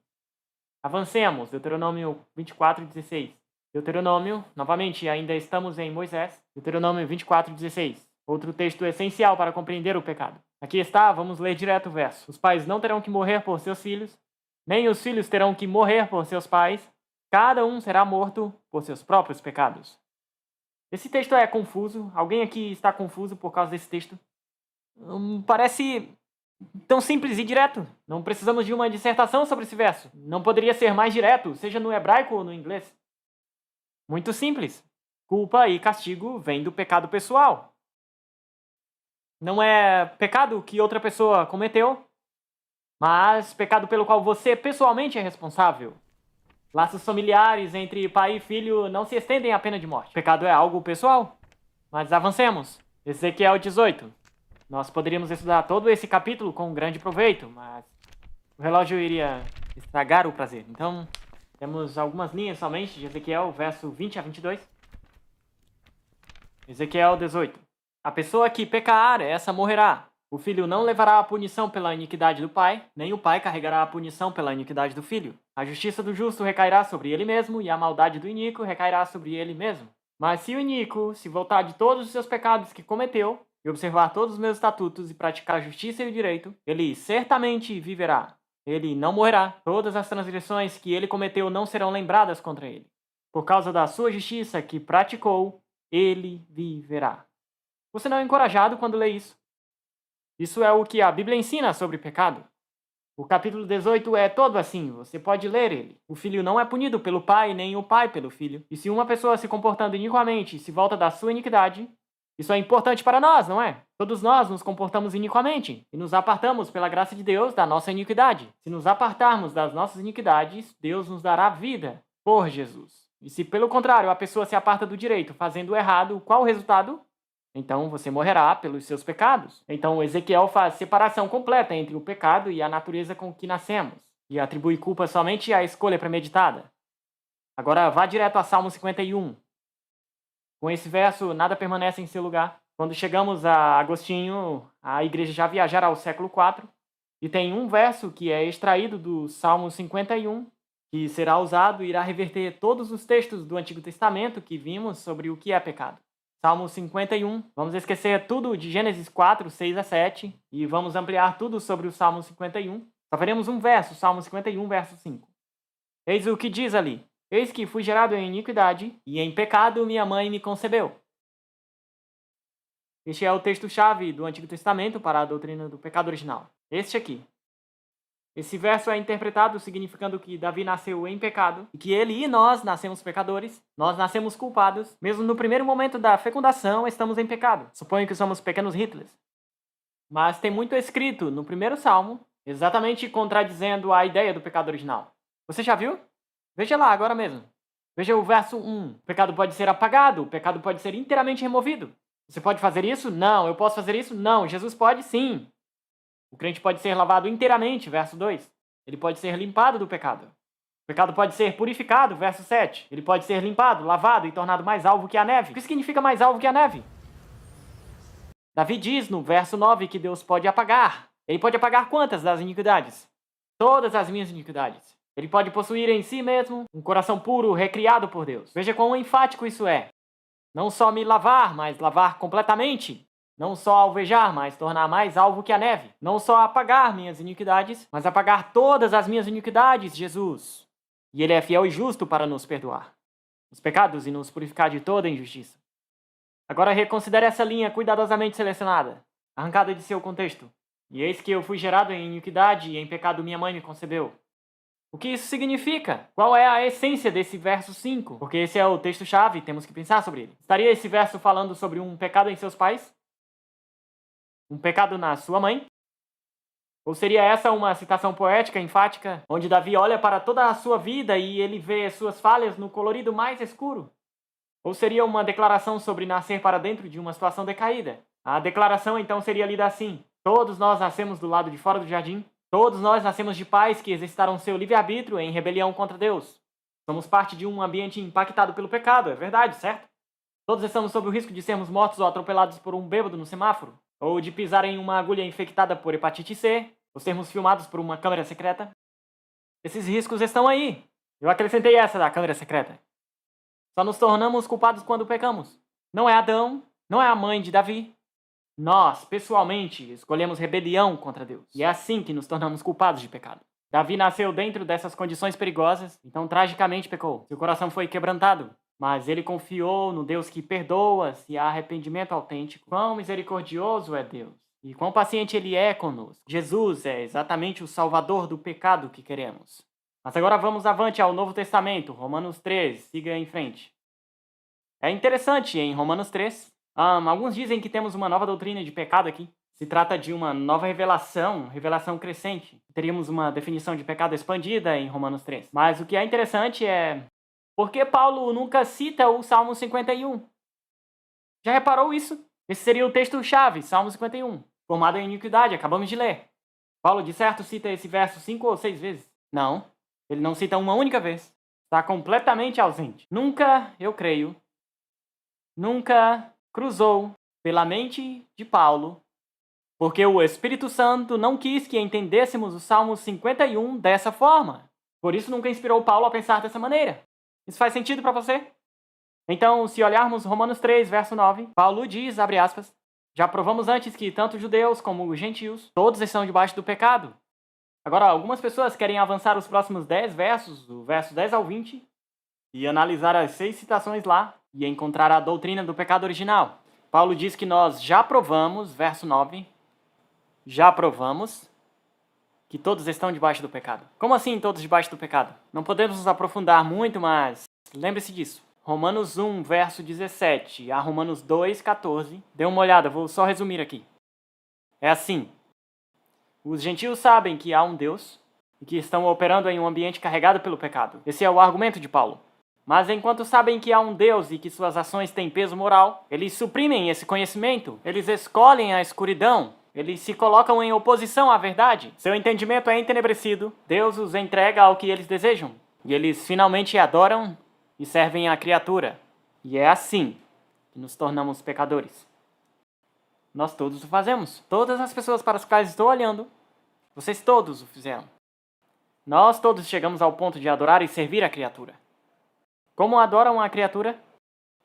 Avancemos, Deuteronômio 24:16. Deuteronômio, novamente, ainda estamos em Moisés. Deuteronômio 24:16. Outro texto essencial para compreender o pecado. Aqui está, vamos ler direto o verso. Os pais não terão que morrer por seus filhos, nem os filhos terão que morrer por seus pais. Cada um será morto por seus próprios pecados. Esse texto é confuso. Alguém aqui está confuso por causa desse texto? Parece tão simples e direto. Não precisamos de uma dissertação sobre esse verso. Não poderia ser mais direto, seja no hebraico ou no inglês. Muito simples. Culpa e castigo vêm do pecado pessoal. Não é pecado que outra pessoa cometeu, mas pecado pelo qual você pessoalmente é responsável. Laços familiares entre pai e filho não se estendem à pena de morte. Pecado é algo pessoal. Mas avancemos. Ezequiel 18. Nós poderíamos estudar todo esse capítulo com grande proveito, mas o relógio iria estragar o prazer. Então, temos algumas linhas somente de Ezequiel, verso 20 a 22. Ezequiel 18. A pessoa que pecar, essa morrerá. O filho não levará a punição pela iniquidade do pai, nem o pai carregará a punição pela iniquidade do filho. A justiça do justo recairá sobre ele mesmo, e a maldade do iníquo recairá sobre ele mesmo. Mas se o iníquo se voltar de todos os seus pecados que cometeu, e observar todos os meus estatutos e praticar a justiça e o direito, ele certamente viverá. Ele não morrerá. Todas as transgressões que ele cometeu não serão lembradas contra ele. Por causa da sua justiça que praticou, ele viverá. Você não é encorajado quando lê isso? Isso é o que a Bíblia ensina sobre pecado. O capítulo 18 é todo assim, você pode ler ele. O filho não é punido pelo pai, nem o pai pelo filho. E se uma pessoa se comportando iniquamente se volta da sua iniquidade, isso é importante para nós, não é? Todos nós nos comportamos iniquamente e nos apartamos pela graça de Deus da nossa iniquidade. Se nos apartarmos das nossas iniquidades, Deus nos dará vida por Jesus. E se pelo contrário a pessoa se aparta do direito fazendo o errado, qual o resultado? Então você morrerá pelos seus pecados. Então Ezequiel faz separação completa entre o pecado e a natureza com que nascemos, e atribui culpa somente à escolha premeditada. Agora vá direto a Salmo 51. Com esse verso, nada permanece em seu lugar. Quando chegamos a Agostinho, a igreja já viajará ao século IV, e tem um verso que é extraído do Salmo 51, que será usado e irá reverter todos os textos do Antigo Testamento que vimos sobre o que é pecado. Salmo 51, vamos esquecer tudo de Gênesis 4, 6 a 7, e vamos ampliar tudo sobre o Salmo 51. Só veremos um verso, Salmo 51, verso 5. Eis o que diz ali. Eis que fui gerado em iniquidade, e em pecado minha mãe me concebeu. Este é o texto-chave do Antigo Testamento para a doutrina do pecado original. Este aqui. Esse verso é interpretado significando que Davi nasceu em pecado, e que ele e nós nascemos pecadores, nós nascemos culpados, mesmo no primeiro momento da fecundação estamos em pecado. Suponho que somos pequenos Hitlers. Mas tem muito escrito no primeiro salmo, exatamente contradizendo a ideia do pecado original. Você já viu? Veja lá, agora mesmo. Veja o verso 1. O pecado pode ser apagado, o pecado pode ser inteiramente removido. Você pode fazer isso? Não. Eu posso fazer isso? Não. Jesus pode? Sim. O crente pode ser lavado inteiramente, verso 2. Ele pode ser limpado do pecado. O pecado pode ser purificado, verso 7. Ele pode ser limpado, lavado e tornado mais alvo que a neve. O que significa mais alvo que a neve? Davi diz no verso 9 que Deus pode apagar. Ele pode apagar quantas das iniquidades? Todas as minhas iniquidades. Ele pode possuir em si mesmo um coração puro, recriado por Deus. Veja quão enfático isso é. Não só me lavar, mas lavar completamente. Não só alvejar, mas tornar mais alvo que a neve. Não só apagar minhas iniquidades, mas apagar todas as minhas iniquidades, Jesus. E Ele é fiel e justo para nos perdoar os pecados e nos purificar de toda injustiça. Agora reconsidere essa linha cuidadosamente selecionada, arrancada de seu contexto. E eis que eu fui gerado em iniquidade e em pecado minha mãe me concebeu. O que isso significa? Qual é a essência desse verso 5? Porque esse é o texto-chave, temos que pensar sobre ele. Estaria esse verso falando sobre um pecado em seus pais? Um pecado na sua mãe? Ou seria essa uma citação poética, enfática, onde Davi olha para toda a sua vida e ele vê suas falhas no colorido mais escuro? Ou seria uma declaração sobre nascer para dentro de uma situação decaída? A declaração então seria lida assim: todos nós nascemos do lado de fora do jardim, todos nós nascemos de pais que exercitaram seu livre-arbítrio em rebelião contra Deus. Somos parte de um ambiente impactado pelo pecado, é verdade, certo? Todos estamos sob o risco de sermos mortos ou atropelados por um bêbado no semáforo, ou de pisar em uma agulha infectada por hepatite C, ou sermos filmados por uma câmera secreta. Esses riscos estão aí. Eu acrescentei essa da câmera secreta. Só nos tornamos culpados quando pecamos. Não é Adão, não é a mãe de Davi. Nós, pessoalmente, escolhemos rebelião contra Deus. E é assim que nos tornamos culpados de pecado. Davi nasceu dentro dessas condições perigosas, então tragicamente pecou. Seu coração foi quebrantado, mas ele confiou no Deus que perdoa se há arrependimento autêntico. Quão misericordioso é Deus e quão paciente Ele é conosco. Jesus é exatamente o salvador do pecado que queremos. Mas agora vamos avante ao Novo Testamento, Romanos 3, siga em frente. É interessante, em Romanos 3, alguns dizem que temos uma nova doutrina de pecado aqui. Se trata de uma nova revelação crescente. Teríamos uma definição de pecado expandida em Romanos 3. Mas o que é interessante é por que Paulo nunca cita o Salmo 51? Já reparou isso? Esse seria o texto-chave, Salmo 51. Formado em iniquidade, acabamos de ler. Paulo, de certo, cita esse verso 5 ou 6 vezes. Não, ele não cita uma única vez. Está completamente ausente. Nunca, eu creio, nunca cruzou pela mente de Paulo, porque o Espírito Santo não quis que entendêssemos o Salmo 51 dessa forma. Por isso nunca inspirou Paulo a pensar dessa maneira. Isso faz sentido para você? Então, se olharmos Romanos 3, verso 9, Paulo diz, abre aspas, já provamos antes que tanto judeus como os gentios, todos estão debaixo do pecado. Agora, algumas pessoas querem avançar os próximos 10 versos, do verso 10 ao 20, e analisar as 6 citações lá, e encontrar a doutrina do pecado original. Paulo diz que nós já provamos, verso 9, já provamos que todos estão debaixo do pecado. Como assim todos debaixo do pecado? Não podemos nos aprofundar muito, mas lembre-se disso. Romanos 1, verso 17 a Romanos 2, 14. Dê uma olhada, vou só resumir aqui. É assim. Os gentios sabem que há um Deus e que estão operando em um ambiente carregado pelo pecado. Esse é o argumento de Paulo. Mas enquanto sabem que há um Deus e que suas ações têm peso moral, eles suprimem esse conhecimento, eles escolhem a escuridão, eles se colocam em oposição à verdade. Seu entendimento é entenebrecido, Deus os entrega ao que eles desejam, e eles finalmente adoram e servem à criatura. E é assim que nos tornamos pecadores. Nós todos o fazemos. Todas as pessoas para as quais estou olhando, vocês todos o fizeram. Nós todos chegamos ao ponto de adorar e servir a criatura. Como adoram a criatura?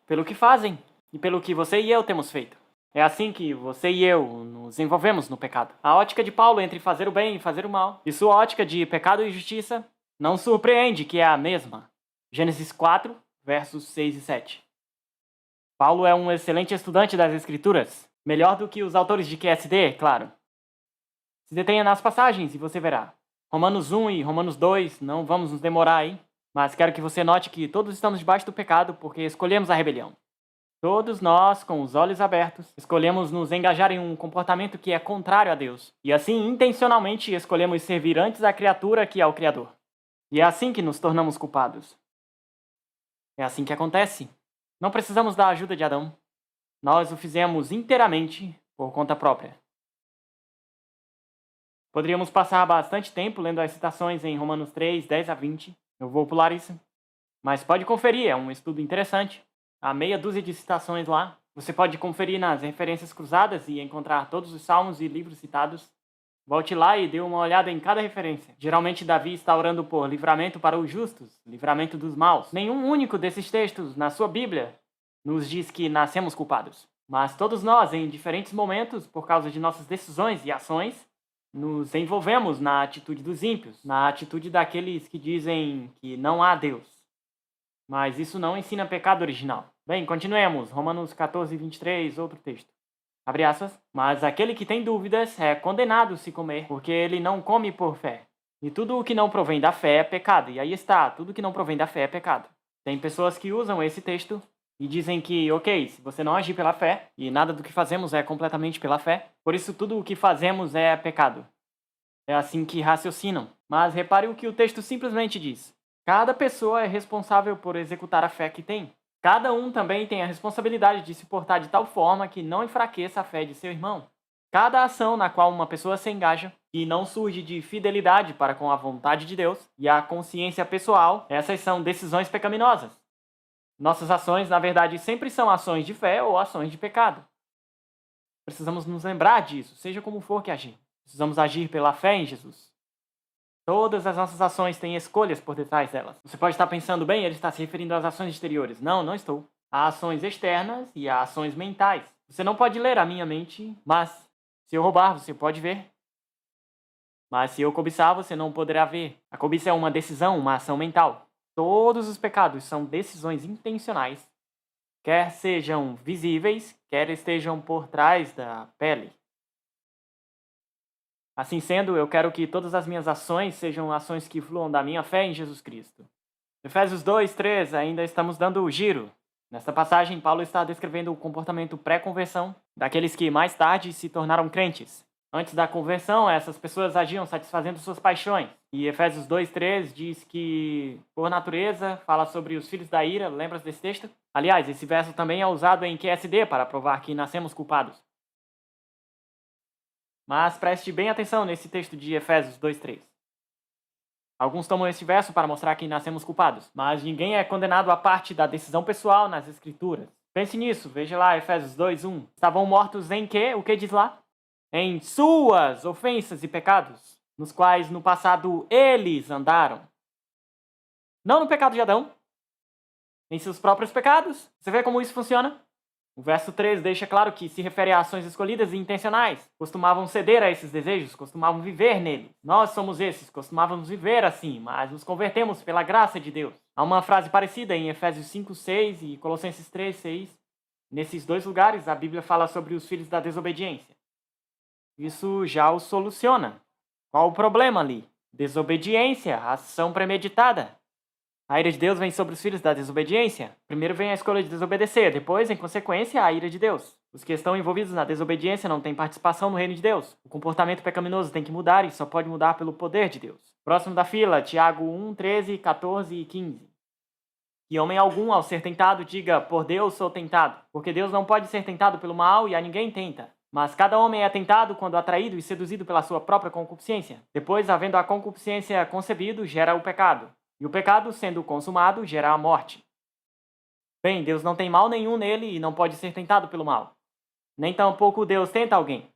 Pelo que fazem e pelo que você e eu temos feito. É assim que você e eu nos envolvemos no pecado. A ótica de Paulo entre fazer o bem e fazer o mal, e sua ótica de pecado e justiça, não surpreende que é a mesma. Gênesis 4, versos 6 e 7. Paulo é um excelente estudante das Escrituras, melhor do que os autores de QSD, claro. Se detenha nas passagens e você verá. Romanos 1 e Romanos 2, não vamos nos demorar aí, mas quero que você note que todos estamos debaixo do pecado porque escolhemos a rebelião. Todos nós, com os olhos abertos, escolhemos nos engajar em um comportamento que é contrário a Deus. E assim, intencionalmente, escolhemos servir antes a criatura que ao Criador. E é assim que nos tornamos culpados. É assim que acontece. Não precisamos da ajuda de Adão. Nós o fizemos inteiramente por conta própria. Poderíamos passar bastante tempo lendo as citações em Romanos 3, 10 a 20. Eu vou pular isso. Mas pode conferir, é um estudo interessante. Há meia dúzia de citações lá. Você pode conferir nas referências cruzadas e encontrar todos os salmos e livros citados. Volte lá e dê uma olhada em cada referência. Geralmente Davi está orando por livramento para os justos, livramento dos maus. Nenhum único desses textos na sua Bíblia nos diz que nascemos culpados. Mas todos nós, em diferentes momentos, por causa de nossas decisões e ações, nos envolvemos na atitude dos ímpios, na atitude daqueles que dizem que não há Deus. Mas isso não ensina pecado original. Bem, continuemos. Romanos 14, 23, outro texto. Abre aspas. Mas aquele que tem dúvidas é condenado se comer, porque ele não come por fé. E tudo o que não provém da fé é pecado. E aí está, tudo que não provém da fé é pecado. Tem pessoas que usam esse texto e dizem que, ok, se você não agir pela fé, e nada do que fazemos é completamente pela fé, por isso tudo o que fazemos é pecado. É assim que raciocinam. Mas repare o que o texto simplesmente diz. Cada pessoa é responsável por executar a fé que tem. Cada um também tem a responsabilidade de se portar de tal forma que não enfraqueça a fé de seu irmão. Cada ação na qual uma pessoa se engaja, e não surge de fidelidade para com a vontade de Deus e a consciência pessoal, essas são decisões pecaminosas. Nossas ações, na verdade, sempre são ações de fé ou ações de pecado. Precisamos nos lembrar disso, seja como for que agir. Precisamos agir pela fé em Jesus. Todas as nossas ações têm escolhas por detrás delas. Você pode estar pensando, bem, ele está se referindo às ações exteriores. Não, não estou. Há ações externas e há ações mentais. Você não pode ler a minha mente, mas se eu roubar, você pode ver. Mas se eu cobiçar, você não poderá ver. A cobiça é uma decisão, uma ação mental. Todos os pecados são decisões intencionais, quer sejam visíveis, quer estejam por trás da pele. Assim sendo, eu quero que todas as minhas ações sejam ações que fluam da minha fé em Jesus Cristo. Efésios 2, 3, ainda estamos dando o giro. Nesta passagem, Paulo está descrevendo o comportamento pré-conversão daqueles que mais tarde se tornaram crentes. Antes da conversão, essas pessoas agiam satisfazendo suas paixões. E Efésios 2:3 diz que, por natureza, fala sobre os filhos da ira. Lembras desse texto? Aliás, esse verso também é usado em QSD para provar que nascemos culpados. Mas preste bem atenção nesse texto de Efésios 2:3. Alguns tomam este verso para mostrar que nascemos culpados, mas ninguém é condenado à parte da decisão pessoal nas Escrituras. Pense nisso, veja lá Efésios 2:1. Estavam mortos em quê? O que diz lá? Em suas ofensas e pecados, nos quais no passado eles andaram. Não no pecado de Adão, em seus próprios pecados. Você vê como isso funciona? O verso 3 deixa claro que se refere a ações escolhidas e intencionais. Costumavam ceder a esses desejos, costumavam viver neles. Nós somos esses, costumávamos viver assim, mas nos convertemos pela graça de Deus. Há uma frase parecida em Efésios 5:6 e Colossenses 3:6. Nesses dois lugares, a Bíblia fala sobre os filhos da desobediência. Isso já o soluciona. Qual o problema ali? Desobediência, ação premeditada. A ira de Deus vem sobre os filhos da desobediência. Primeiro vem a escolha de desobedecer, depois, em consequência, a ira de Deus. Os que estão envolvidos na desobediência não têm participação no reino de Deus. O comportamento pecaminoso tem que mudar e só pode mudar pelo poder de Deus. Próximo da fila, Tiago 1, 13, 14 e 15. Que homem algum, ao ser tentado, diga, por Deus sou tentado. Porque Deus não pode ser tentado pelo mal e a ninguém tenta. Mas cada homem é tentado quando atraído e seduzido pela sua própria concupiscência. Depois, havendo a concupiscência concebido, gera o pecado. E o pecado, sendo consumado, gera a morte. Bem, Deus não tem mal nenhum nele e não pode ser tentado pelo mal. Nem tampouco Deus tenta alguém.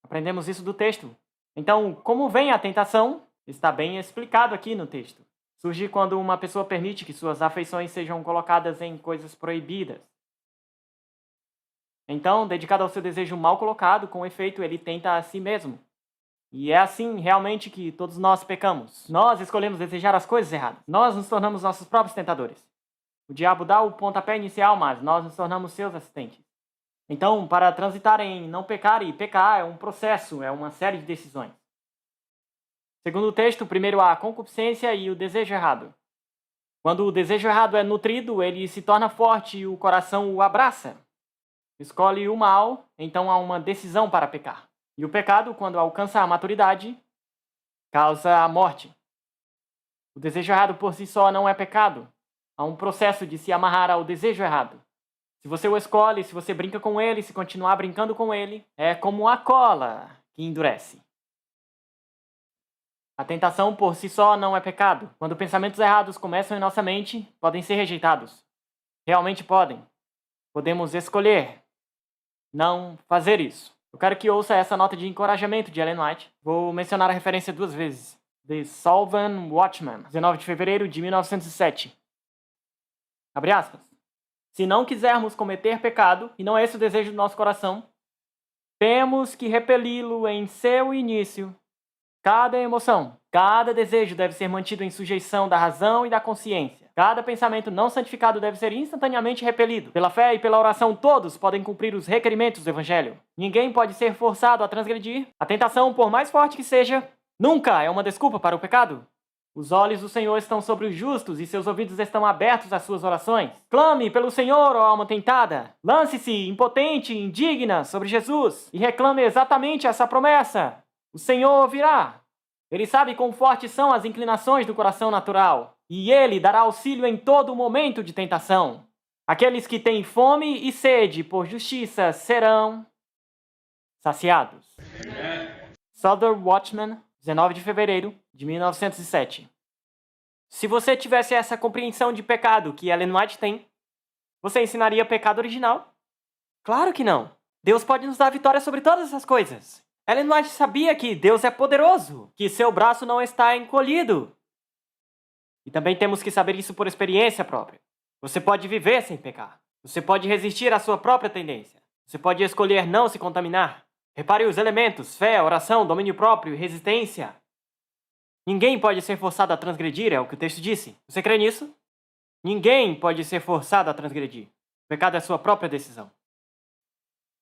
Aprendemos isso do texto. Então, como vem a tentação? Está bem explicado aqui no texto. Surge quando uma pessoa permite que suas afeições sejam colocadas em coisas proibidas. Então, dedicado ao seu desejo mal colocado, com efeito, ele tenta a si mesmo. E é assim, realmente, que todos nós pecamos. Nós escolhemos desejar as coisas erradas. Nós nos tornamos nossos próprios tentadores. O diabo dá o pontapé inicial, mas nós nos tornamos seus assistentes. Então, para transitar em não pecar e pecar é um processo, é uma série de decisões. Segundo o texto, primeiro há a concupiscência e o desejo errado. Quando o desejo errado é nutrido, ele se torna forte e o coração o abraça. Escolhe o mal, então há uma decisão para pecar. E o pecado, quando alcança a maturidade, causa a morte. O desejo errado por si só não é pecado. Há um processo de se amarrar ao desejo errado. Se você o escolhe, se você brinca com ele, se continuar brincando com ele, é como a cola que endurece. A tentação por si só não é pecado. Quando pensamentos errados começam em nossa mente, podem ser rejeitados. Realmente podem. Podemos escolher não fazer isso. Eu quero que ouça essa nota de encorajamento de Ellen White. Vou mencionar a referência 2 vezes. The Solvan Watchman, 19 de fevereiro de 1907. Abre aspas. Se não quisermos cometer pecado, e não é esse o desejo do nosso coração, temos que repeli-lo em seu início. Cada emoção, cada desejo deve ser mantido em sujeição da razão e da consciência. Cada pensamento não santificado deve ser instantaneamente repelido. Pela fé e pela oração, todos podem cumprir os requerimentos do Evangelho. Ninguém pode ser forçado a transgredir. A tentação, por mais forte que seja, nunca é uma desculpa para o pecado. Os olhos do Senhor estão sobre os justos e seus ouvidos estão abertos às suas orações. Clame pelo Senhor, ó alma tentada. Lance-se, impotente, indigna, sobre Jesus e reclame exatamente essa promessa. O Senhor ouvirá. Ele sabe quão fortes são as inclinações do coração natural. E Ele dará auxílio em todo momento de tentação. Aqueles que têm fome e sede por justiça serão saciados. Southern Watchman, 19 de fevereiro de 1907. Se você tivesse essa compreensão de pecado que Ellen White tem, você ensinaria pecado original? Claro que não. Deus pode nos dar vitória sobre todas essas coisas. Ellen White sabia que Deus é poderoso, que seu braço não está encolhido. E também temos que saber isso por experiência própria. Você pode viver sem pecar. Você pode resistir à sua própria tendência. Você pode escolher não se contaminar. Repare os elementos: fé, oração, domínio próprio e resistência. Ninguém pode ser forçado a transgredir, é o que o texto disse. Você crê nisso? Ninguém pode ser forçado a transgredir. O pecado é sua própria decisão.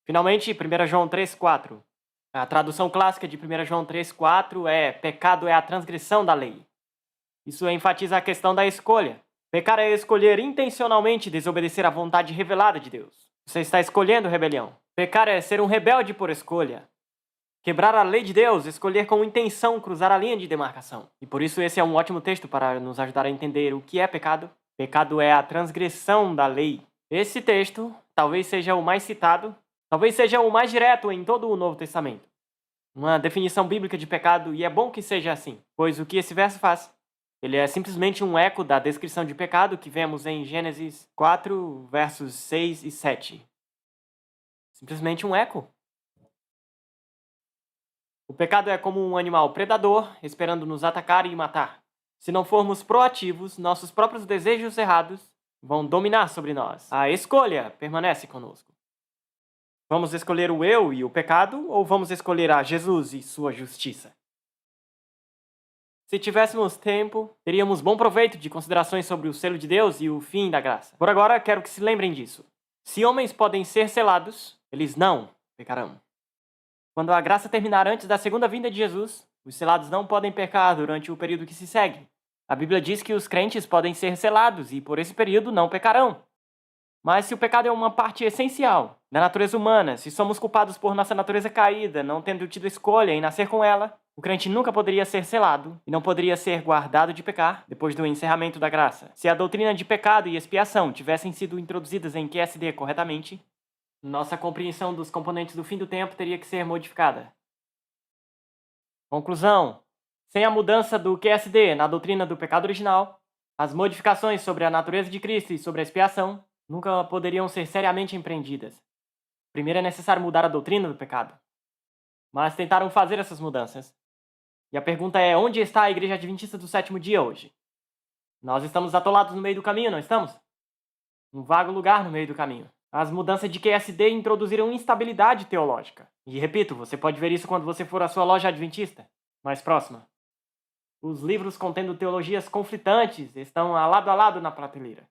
Finalmente, 1 João 3,4. A tradução clássica de 1 João 3,4 é: pecado é a transgressão da lei. Isso enfatiza a questão da escolha. Pecar é escolher intencionalmente desobedecer à vontade revelada de Deus. Você está escolhendo rebelião. Pecar é ser um rebelde por escolha. Quebrar a lei de Deus, escolher com intenção cruzar a linha de demarcação. E por isso esse é um ótimo texto para nos ajudar a entender o que é pecado. Pecado é a transgressão da lei. Esse texto talvez seja o mais citado, talvez seja o mais direto em todo o Novo Testamento. Uma definição bíblica de pecado, e é bom que seja assim, pois o que esse verso faz? Ele é simplesmente um eco da descrição de pecado que vemos em Gênesis 4, versos 6 e 7. Simplesmente um eco. O pecado é como um animal predador esperando nos atacar e matar. Se não formos proativos, nossos próprios desejos errados vão dominar sobre nós. A escolha permanece conosco. Vamos escolher o eu e o pecado, ou vamos escolher a Jesus e sua justiça? Se tivéssemos tempo, teríamos bom proveito de considerações sobre o selo de Deus e o fim da graça. Por agora, quero que se lembrem disso. Se homens podem ser selados, eles não pecarão. Quando a graça terminar antes da segunda vinda de Jesus, os selados não podem pecar durante o período que se segue. A Bíblia diz que os crentes podem ser selados e, por esse período, não pecarão. Mas se o pecado é uma parte essencial da natureza humana, se somos culpados por nossa natureza caída, não tendo tido escolha em nascer com ela, o crente nunca poderia ser selado e não poderia ser guardado de pecar depois do encerramento da graça. Se a doutrina de pecado e expiação tivessem sido introduzidas em QSD corretamente, nossa compreensão dos componentes do fim do tempo teria que ser modificada. Conclusão: sem a mudança do QSD na doutrina do pecado original, as modificações sobre a natureza de Cristo e sobre a expiação nunca poderiam ser seriamente empreendidas. Primeiro é necessário mudar a doutrina do pecado. Mas tentaram fazer essas mudanças. E a pergunta é: onde está a Igreja Adventista do Sétimo Dia hoje? Nós estamos atolados no meio do caminho, não estamos? Um vago lugar no meio do caminho. As mudanças de QSD introduziram instabilidade teológica. E repito, você pode ver isso quando você for à sua loja adventista mais próxima. Os livros contendo teologias conflitantes estão a lado na prateleira.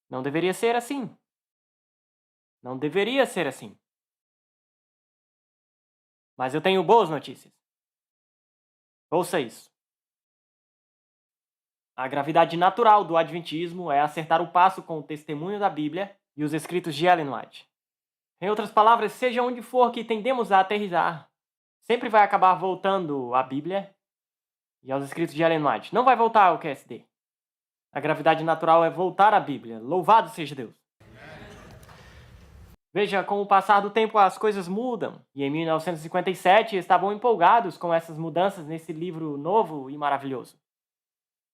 Não deveria ser assim. Não deveria ser assim. Mas eu tenho boas notícias. Ouça isso. A gravidade natural do adventismo é acertar o passo com o testemunho da Bíblia e os escritos de Ellen White. Em outras palavras, seja onde for que tendemos a aterrissar, sempre vai acabar voltando à Bíblia e aos escritos de Ellen White. Não vai voltar ao QSD. A gravidade natural é voltar à Bíblia. Louvado seja Deus. Veja, com o passar do tempo as coisas mudam. E em 1957 estavam empolgados com essas mudanças nesse livro novo e maravilhoso.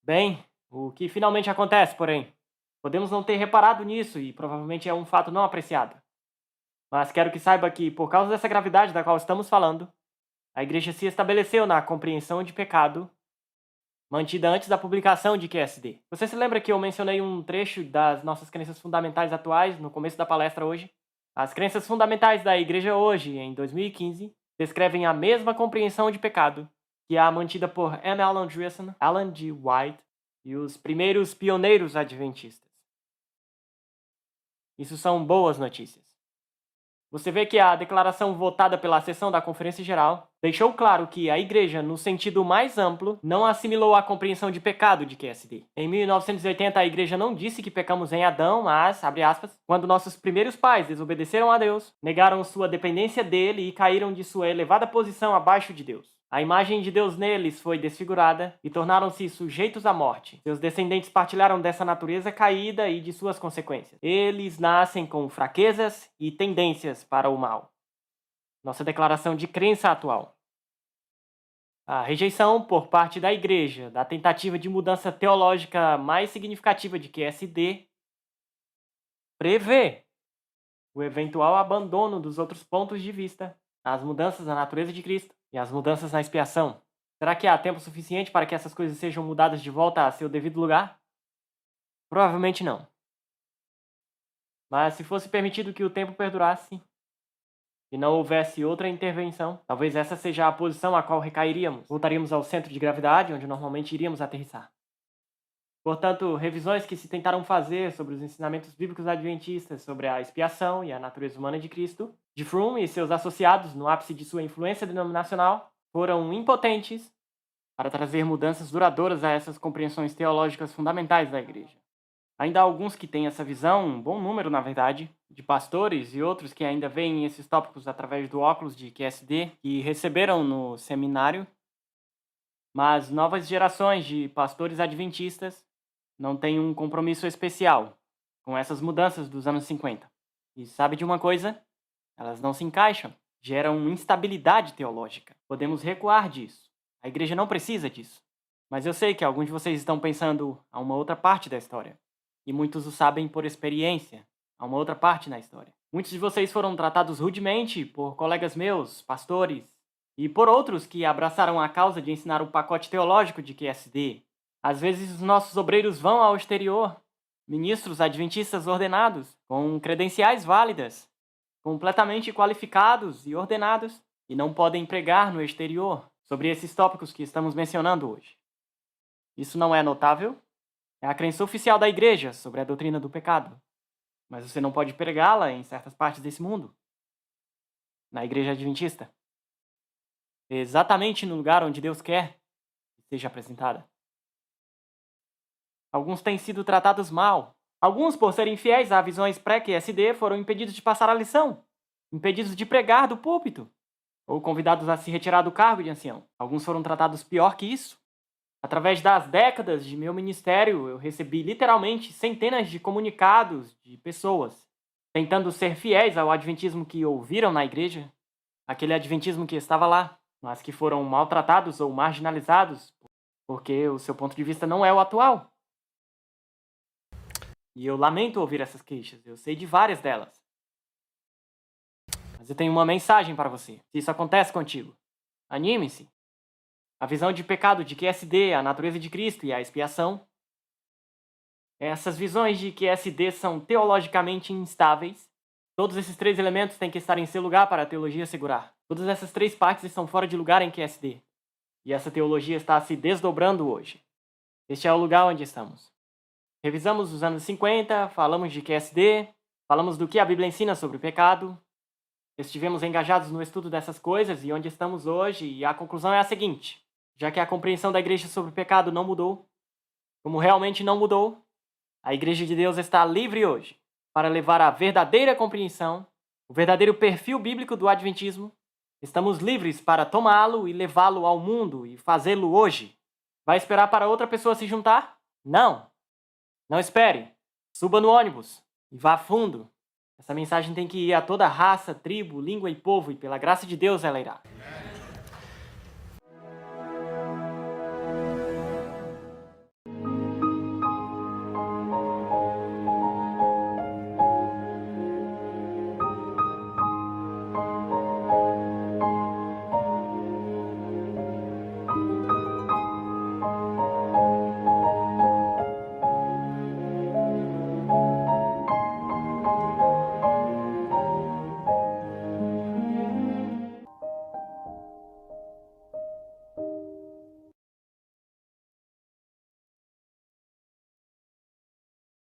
Bem, o que finalmente acontece, porém? Podemos não ter reparado nisso e provavelmente é um fato não apreciado. Mas quero que saiba que, por causa dessa gravidade da qual estamos falando, a igreja se estabeleceu na compreensão de pecado mantida antes da publicação de QSD. Você se lembra que eu mencionei um trecho das nossas crenças fundamentais atuais no começo da palestra hoje? As crenças fundamentais da Igreja hoje, em 2015, descrevem a mesma compreensão de pecado que a mantida por M. Alan Andreasen, Alan G. White e os primeiros pioneiros adventistas. Isso são boas notícias. Você vê que a declaração votada pela sessão da Conferência Geral deixou claro que a Igreja, no sentido mais amplo, não assimilou a compreensão de pecado de QSD. Em 1980, a Igreja não disse que pecamos em Adão, mas, abre aspas, quando nossos primeiros pais desobedeceram a Deus, negaram sua dependência dele e caíram de sua elevada posição abaixo de Deus. A imagem de Deus neles foi desfigurada e tornaram-se sujeitos à morte. Seus descendentes partilharam dessa natureza caída e de suas consequências. Eles nascem com fraquezas e tendências para o mal. Nossa declaração de crença atual. A rejeição por parte da Igreja da tentativa de mudança teológica mais significativa de QSD prevê o eventual abandono dos outros pontos de vista, as mudanças na natureza de Cristo e as mudanças na expiação. Será que há tempo suficiente para que essas coisas sejam mudadas de volta a seu devido lugar? Provavelmente não. Mas se fosse permitido que o tempo perdurasse e não houvesse outra intervenção, talvez essa seja a posição a qual recairíamos. Voltaríamos ao centro de gravidade, onde normalmente iríamos aterrissar. Portanto, revisões que se tentaram fazer sobre os ensinamentos bíblicos adventistas sobre a expiação e a natureza humana de Cristo, de Fromm e seus associados no ápice de sua influência denominacional, foram impotentes para trazer mudanças duradouras a essas compreensões teológicas fundamentais da Igreja. Ainda há alguns que têm essa visão, um bom número, na verdade, de pastores e outros que ainda veem esses tópicos através do óculos de QSD que receberam no seminário, mas novas gerações de pastores adventistas não têm um compromisso especial com essas mudanças dos anos 50. E sabe de uma coisa? Elas não se encaixam, geram instabilidade teológica. Podemos recuar disso. A Igreja não precisa disso. Mas eu sei que alguns de vocês estão pensando a uma outra parte da história. E muitos o sabem por experiência, a uma outra parte na história. Muitos de vocês foram tratados rudemente por colegas meus, pastores, e por outros que abraçaram a causa de ensinar o pacote teológico de QSD. Às vezes os nossos obreiros vão ao exterior, ministros adventistas ordenados, com credenciais válidas, completamente qualificados e ordenados, e não podem pregar no exterior sobre esses tópicos que estamos mencionando hoje. Isso não é notável? É a crença oficial da Igreja sobre a doutrina do pecado. Mas você não pode pregá-la em certas partes desse mundo. Na Igreja Adventista. Exatamente no lugar onde Deus quer que seja apresentada. Alguns têm sido tratados mal. Alguns, por serem fiéis a visões pré-QSD, foram impedidos de passar a lição, impedidos de pregar do púlpito, ou convidados a se retirar do cargo de ancião. Alguns foram tratados pior que isso. Através das décadas de meu ministério, eu recebi literalmente centenas de comunicados de pessoas tentando ser fiéis ao adventismo que ouviram na igreja, aquele adventismo que estava lá, mas que foram maltratados ou marginalizados porque o seu ponto de vista não é o atual. E eu lamento ouvir essas queixas, eu sei de várias delas. Mas eu tenho uma mensagem para você. Se isso acontece contigo, anime-se. A visão de pecado de QSD, a natureza de Cristo e a expiação. Essas visões de QSD são teologicamente instáveis. Todos esses três elementos têm que estar em seu lugar para a teologia segurar. Todas essas três partes estão fora de lugar em QSD. E essa teologia está se desdobrando hoje. Este é o lugar onde estamos. Revisamos os anos 50, falamos de QSD, falamos do que a Bíblia ensina sobre o pecado. Estivemos engajados no estudo dessas coisas e onde estamos hoje, e a conclusão é a seguinte: já que a compreensão da igreja sobre o pecado não mudou, como realmente não mudou, a Igreja de Deus está livre hoje para levar a verdadeira compreensão, o verdadeiro perfil bíblico do Adventismo. Estamos livres para tomá-lo e levá-lo ao mundo e fazê-lo hoje. Vai esperar para outra pessoa se juntar? Não. Não espere. Suba no ônibus e vá a fundo. Essa mensagem tem que ir a toda raça, tribo, língua e povo, e pela graça de Deus ela irá.